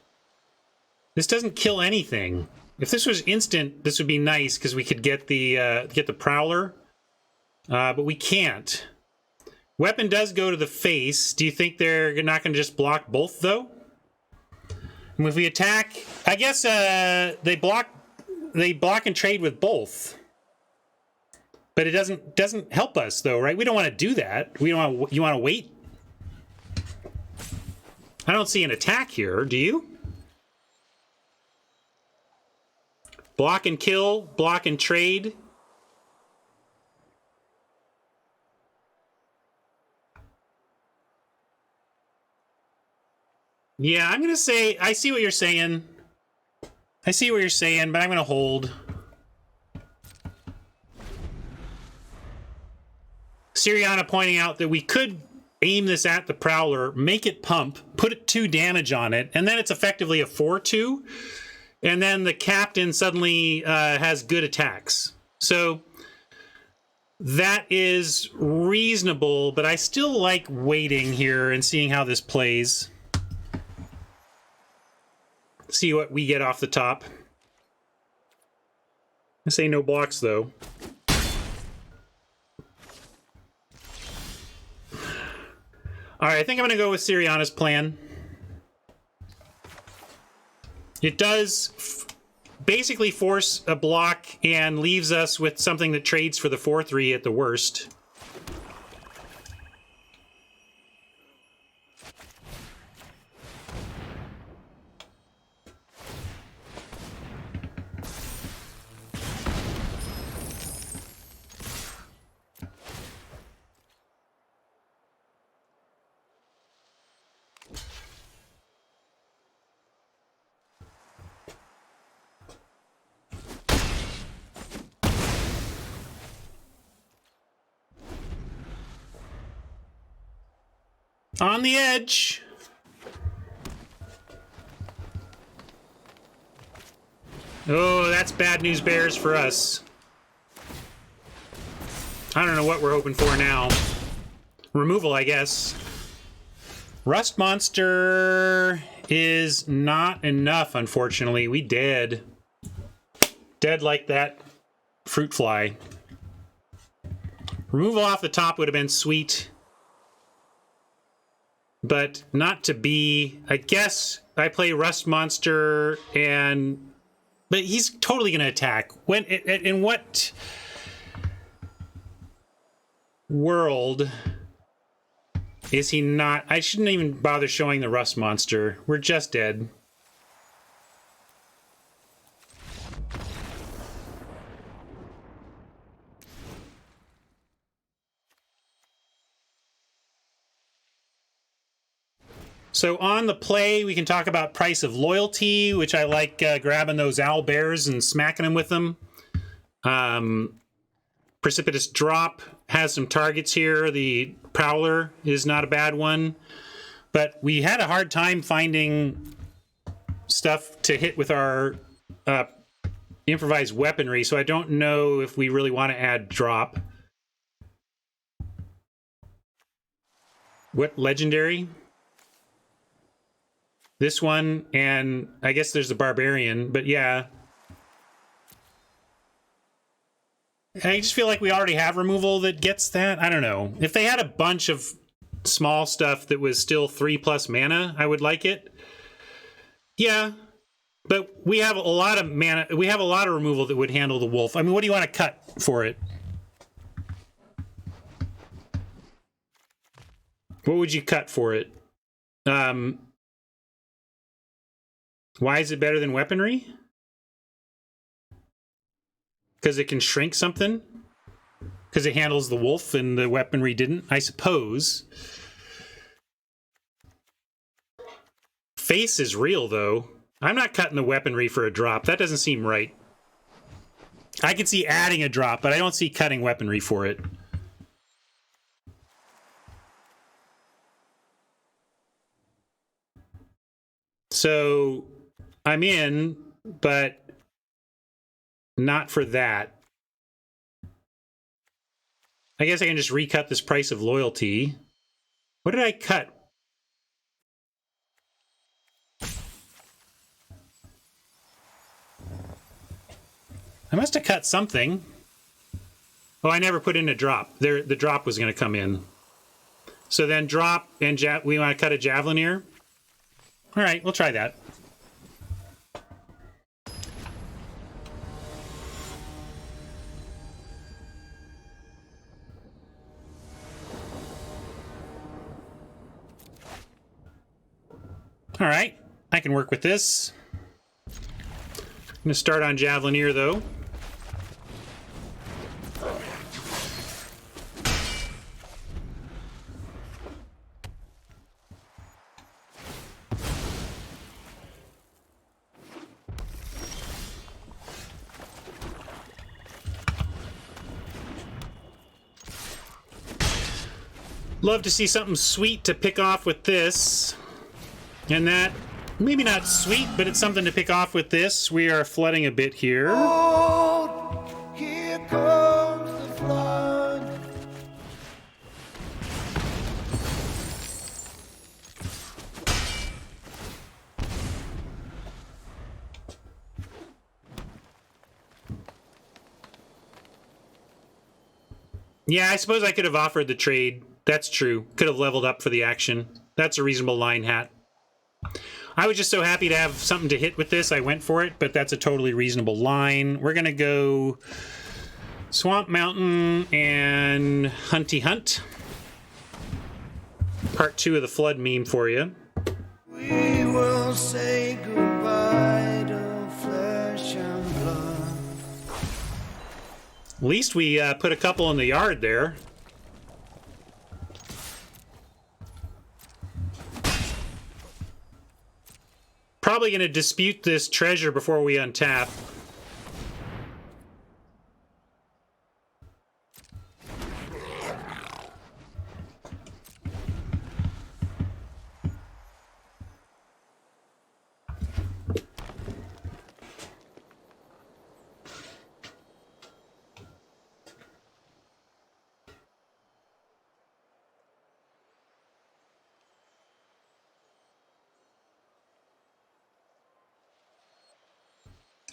This doesn't kill anything. If this was instant, this would be nice because we could get the Prowler, but we can't. Weapon does go to the face. Do you think they're not going to just block both, though? And if we attack, I guess they block and trade with both. But it doesn't help us, though, right? We don't want to do that. You want to wait? I don't see an attack here, do you? Block and kill, block and trade. Yeah, I'm going to say, I see what you're saying. I see what you're saying, but I'm going to hold. Siriana pointing out that we could aim this at the Prowler, make it pump, put 2 damage on it, and then it's effectively a 4/2. And then the captain suddenly has good attacks. So that is reasonable, but I still like waiting here and seeing how this plays. See what we get off the top. I say no blocks, though. All right, I think I'm going to go with Siriana's plan. It does basically force a block and leaves us with something that trades for the 4/3 at the worst. On the edge. Oh, that's bad news bears for us. I don't know what we're hoping for now. Removal, I guess. Rust Monster is not enough, unfortunately. We dead. Dead like that fruit fly. Removal off the top would have been sweet. But not to be. I guess I play Rust Monster and... But he's totally going to attack. When in what world is he not? I shouldn't even bother showing the Rust Monster. We're just dead. So on the play, we can talk about Price of Loyalty, which I like grabbing those owl bears and smacking them with them. Precipitous Drop has some targets here. The Prowler is not a bad one. But we had a hard time finding stuff to hit with our improvised weaponry, so I don't know if we really want to add Drop. What legendary? This one, and I guess there's the Barbarian, but yeah. I just feel like we already have removal that gets that. I don't know. If they had a bunch of small stuff that was still 3+ mana, I would like it. Yeah, but we have a lot of mana. We have a lot of removal that would handle the wolf. I mean, what do you want to cut for it? What would you cut for it? Why is it better than weaponry? Because it can shrink something? Because it handles the wolf and the weaponry didn't? I suppose. Face is real, though. I'm not cutting the weaponry for a drop. That doesn't seem right. I could see adding a drop, but I don't see cutting weaponry for it. So I'm in, but not for that. I guess I can just recut this price of loyalty. What did I cut? I must have cut something. Oh, I never put in a drop. The drop was going to come in. So then drop and we want to cut a javelin here. All right, we'll try that. All right, I can work with this. I'm going to start on Javelineer, though. Love to see something sweet to pick off with this. And that, maybe not sweet, but it's something to pick off with this. We are flooding a bit here. Oh, here comes the flood. Yeah, I suppose I could have offered the trade. That's true. Could have leveled up for the action. That's a reasonable line, Hat. I was just so happy to have something to hit with this. I went for it, but that's a totally reasonable line. We're going to go Swamp Mountain and Hunty Hunt. Part 2 of the flood meme for you. We will say goodbye to flesh and blood. At least we put a couple in the yard there. Probably going to dispute this treasure before we untap.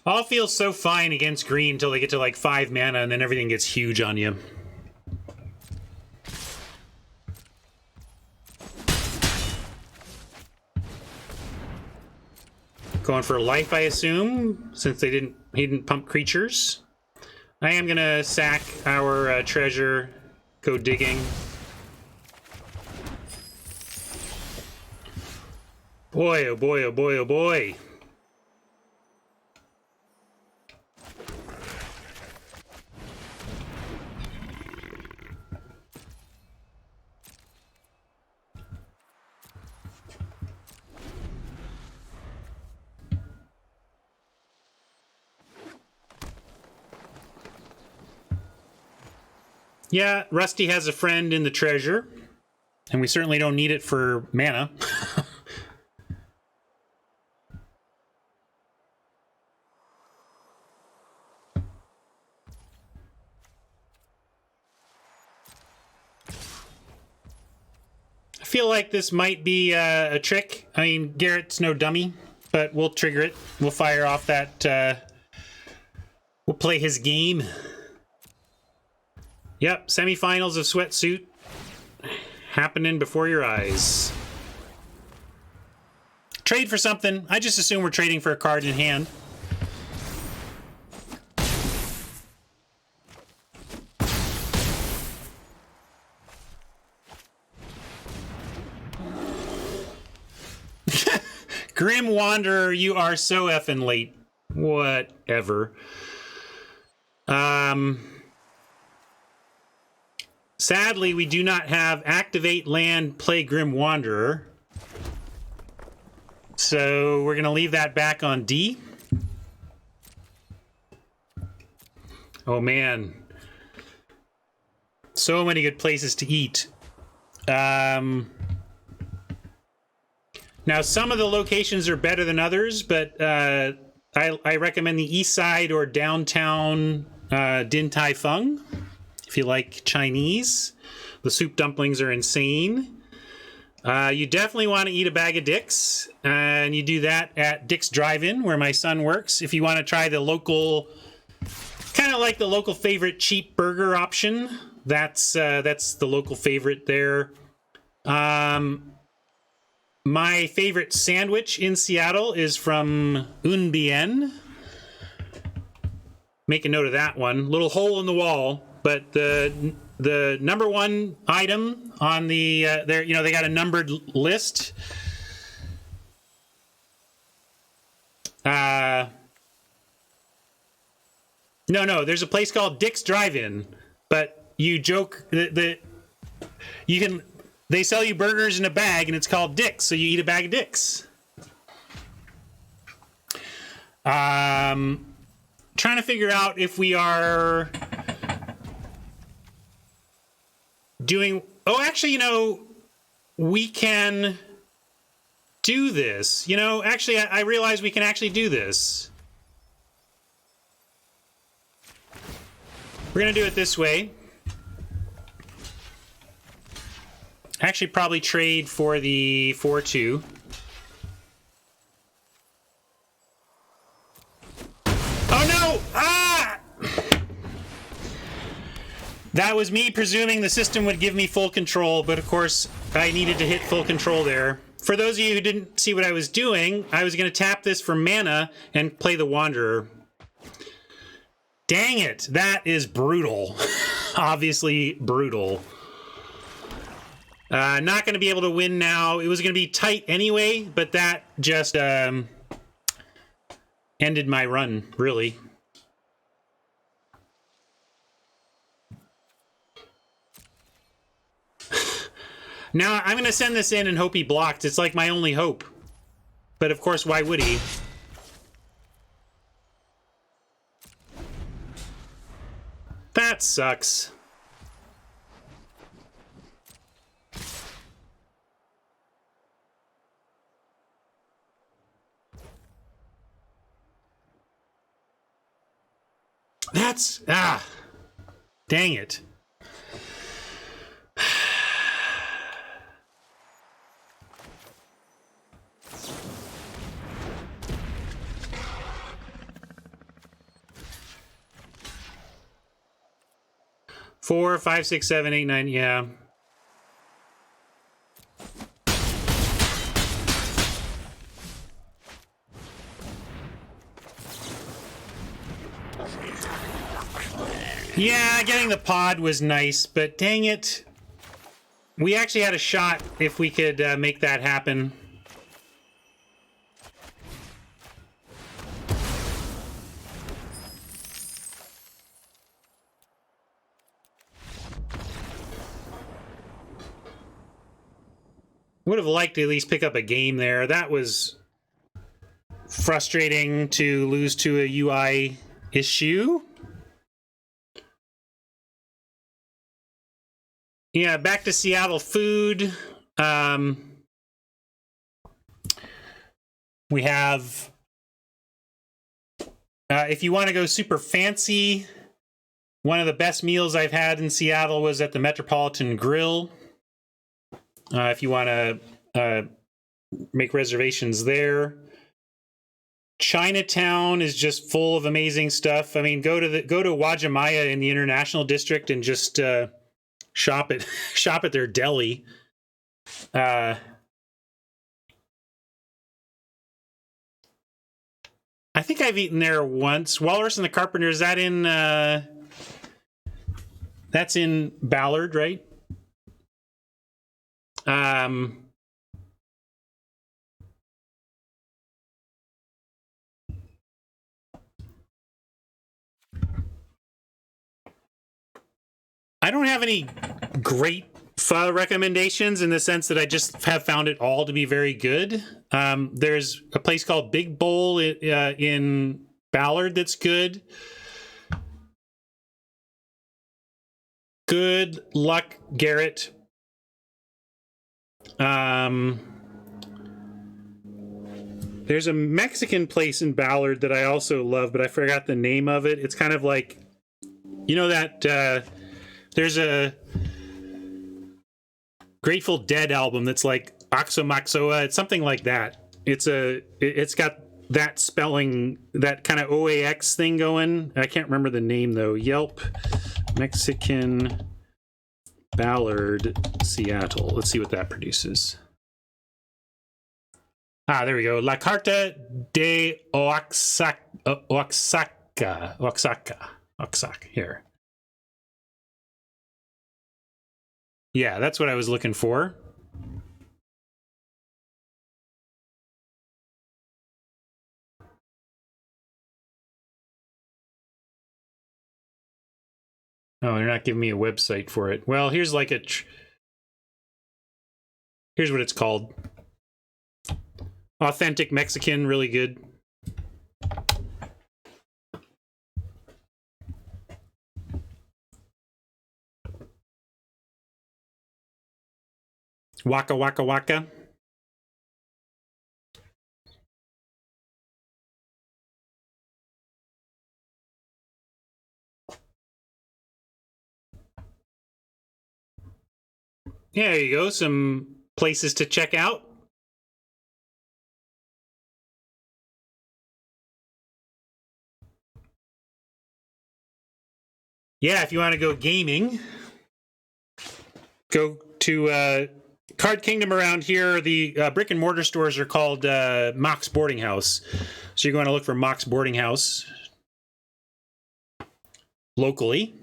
All feels so fine against green until they get to like 5 mana and then everything gets huge on you. Going for life, I assume, since he didn't pump creatures. I am gonna sack our treasure, go digging. Boy, oh boy, oh boy, oh boy. Yeah, Rusty has a friend in the treasure, and we certainly don't need it for mana. I feel like this might be a trick. I mean, Garrett's no dummy, but we'll trigger it. We'll fire off that... we'll play his game. Yep, semifinals of Sweatsuit happening before your eyes. Trade for something. I just assume we're trading for a card in hand. Grim Wanderer, you are so effing late. Whatever. Sadly, we do not have activate land, play Grim Wanderer. So we're going to leave that back on D. Oh, man. So many good places to eat. Now, some of the locations are better than others, but I recommend the east side or downtown Din Tai Fung if you like Chinese. The soup dumplings are insane. You definitely want to eat a bag of Dick's, and you do that at Dick's Drive-In, where my son works. If you want to try the local, kind of like the local favorite cheap burger option, that's the local favorite there. My favorite sandwich in Seattle is from Un Bien. Make a note of that one. Little hole in the wall, but the number one item on the there, you know, they got a numbered list. No, there's a place called Dick's Drive-In, but you joke that you can. They sell you burgers in a bag, and it's called Dick's, so you eat a bag of Dick's. Trying to figure out if we are doing... Oh, actually, you know, we can do this. You know, actually, I realize we can actually do this. We're going to do it this way. Actually, probably trade for the 4-2. Oh, no! Ah! That was me presuming the system would give me full control, but of course, I needed to hit full control there. For those of you who didn't see what I was doing, I was going to tap this for mana and play the Wanderer. Dang it! That is brutal. Obviously brutal. Not going to be able to win now. It was going to be tight anyway, but that just ended my run, really. Now, I'm going to send this in and hope he blocked. It's like my only hope. But of course, why would he? That sucks. That's... Dang it. Four, 5, 6, 7, 8, 9, yeah. Yeah, getting the pod was nice, but dang it. We actually had a shot if we could make that happen. Would have liked to at least pick up a game there. That was frustrating to lose to a UI issue. Yeah, back to Seattle food. We have... if you want to go super fancy, one of the best meals I've had in Seattle was at the Metropolitan Grill. If you want to make reservations there. Chinatown is just full of amazing stuff. I mean, go to Wajimaya in the International District and just shop at their deli. I think I've eaten there once. Walrus and the Carpenter, is that in that's in Ballard, right? I don't have any great file recommendations in the sense that I just have found it all to be very good. There's a place called Big Bowl in Ballard that's good. Good luck, Garrett. There's a Mexican place in Ballard that I also love, but I forgot the name of it. It's kind of like, you know that there's a Grateful Dead album that's like Oxomoxoa. It's something like that. It's got that spelling, that kind of OAX thing going. I can't remember the name though. Yelp Mexican Ballard Seattle. Let's see what that produces. There we go. La Carta de Oaxaca. Here. Yeah, that's what I was looking for. Oh, they're not giving me a website for it. Well, here's like here's what it's called. Authentic Mexican, really good. Waka Waka Waka. Yeah, there you go. Some places to check out. Yeah, if you want to go gaming, go to Card Kingdom around here. The brick and mortar stores are called Mox Boarding House. So you're going to look for Mox Boarding House locally.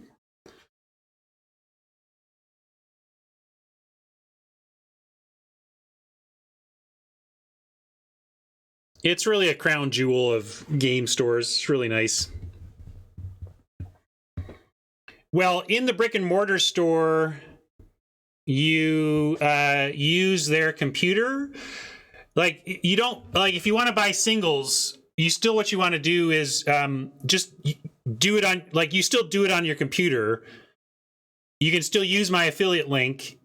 It's really a crown jewel of game stores. It's really nice. Well, in the brick and mortar store, you use their computer. Like, you don't, like, if you want to buy singles, you still, what you want to do is just do it on, like, you still do it on your computer. You can still use my affiliate link,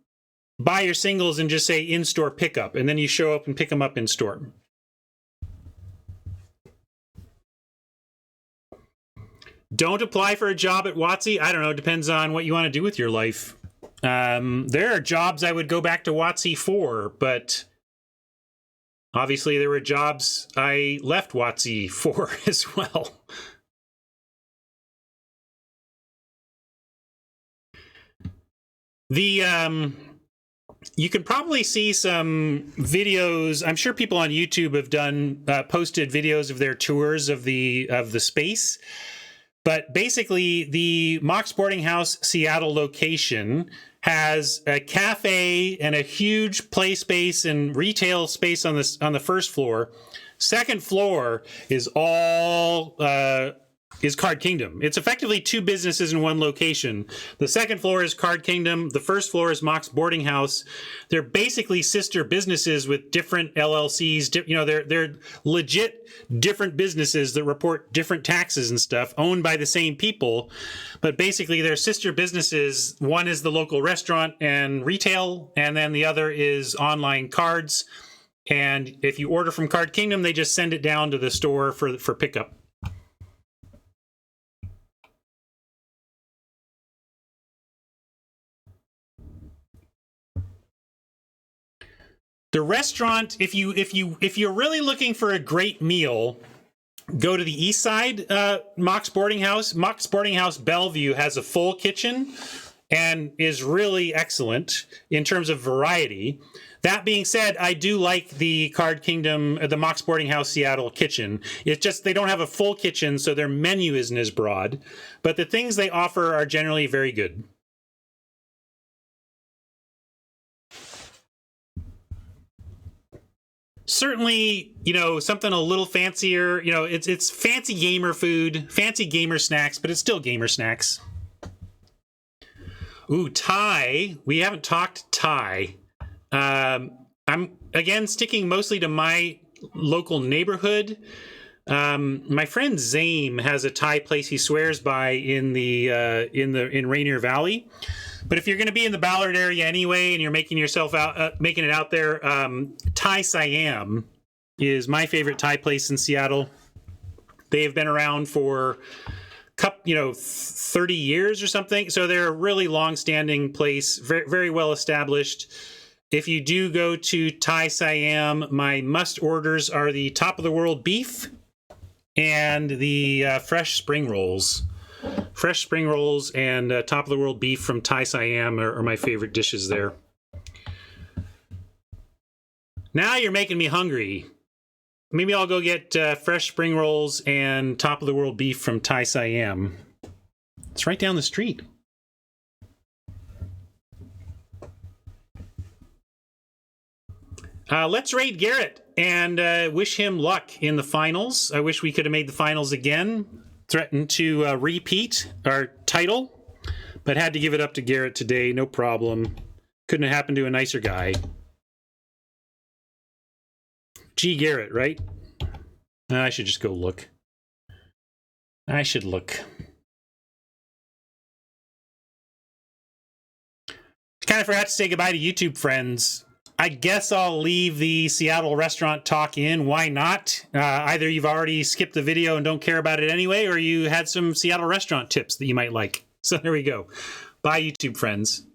buy your singles, and just say in-store pickup, and then you show up and pick them up in store. Don't apply for a job at WotC. I don't know. It depends on what you want to do with your life. There are jobs I would go back to WotC for, but obviously there were jobs I left WotC for as well. You can probably see some videos. I'm sure people on YouTube have done posted videos of their tours of the space. But basically, the Mox Boarding House Seattle location has a cafe and a huge play space and retail space on the first floor. Second floor is all is Card Kingdom. It's effectively two businesses in one location. The second floor is Card Kingdom. The first floor is Mox Boarding House. They're basically sister businesses with different LLCs. You know, they're legit different businesses that report different taxes and stuff, owned by the same people. But basically, they're sister businesses. One is the local restaurant and retail, and then the other is online cards. And if you order from Card Kingdom, they just send it down to the store for pickup. The restaurant, if you're really looking for a great meal, go to the east side Mox Boarding House. Mox Boarding House Bellevue has a full kitchen and is really excellent in terms of variety. That being said, I do like the Card Kingdom, the Mox Boarding House Seattle kitchen. It's just they don't have a full kitchen, so their menu isn't as broad. But the things they offer are generally very good. Certainly, you know, something a little fancier. You know, it's fancy gamer food, fancy gamer snacks, but it's still gamer snacks. Ooh, Thai. We haven't talked Thai. I'm, again, sticking mostly to my local neighborhood. My friend Zame has a Thai place he swears by in Rainier Valley. But if you're going to be in the Ballard area anyway, and you're making it out there, Thai Siam is my favorite Thai place in Seattle. They've been around for 30 years or something. So they're a really long-standing place, very, very well established. If you do go to Thai Siam, my must orders are the top of the world beef and the fresh spring rolls. Fresh spring rolls and top of the world beef from Thai Siam are my favorite dishes there. Now you're making me hungry. Maybe I'll go get fresh spring rolls and top of the world beef from Thai Siam. It's right down the street. Let's raid Garrett and wish him luck in the finals. I wish we could have made the finals again. Threatened to repeat our title, but had to give it up to Garrett today. No problem. Couldn't have happened to a nicer guy. G. Garrett, right? I should just go look. I should look. Kind of forgot to say goodbye to YouTube friends. I guess I'll leave the Seattle restaurant talk in. Why not? Either you've already skipped the video and don't care about it anyway, or you had some Seattle restaurant tips that you might like. So there we go. Bye, YouTube friends.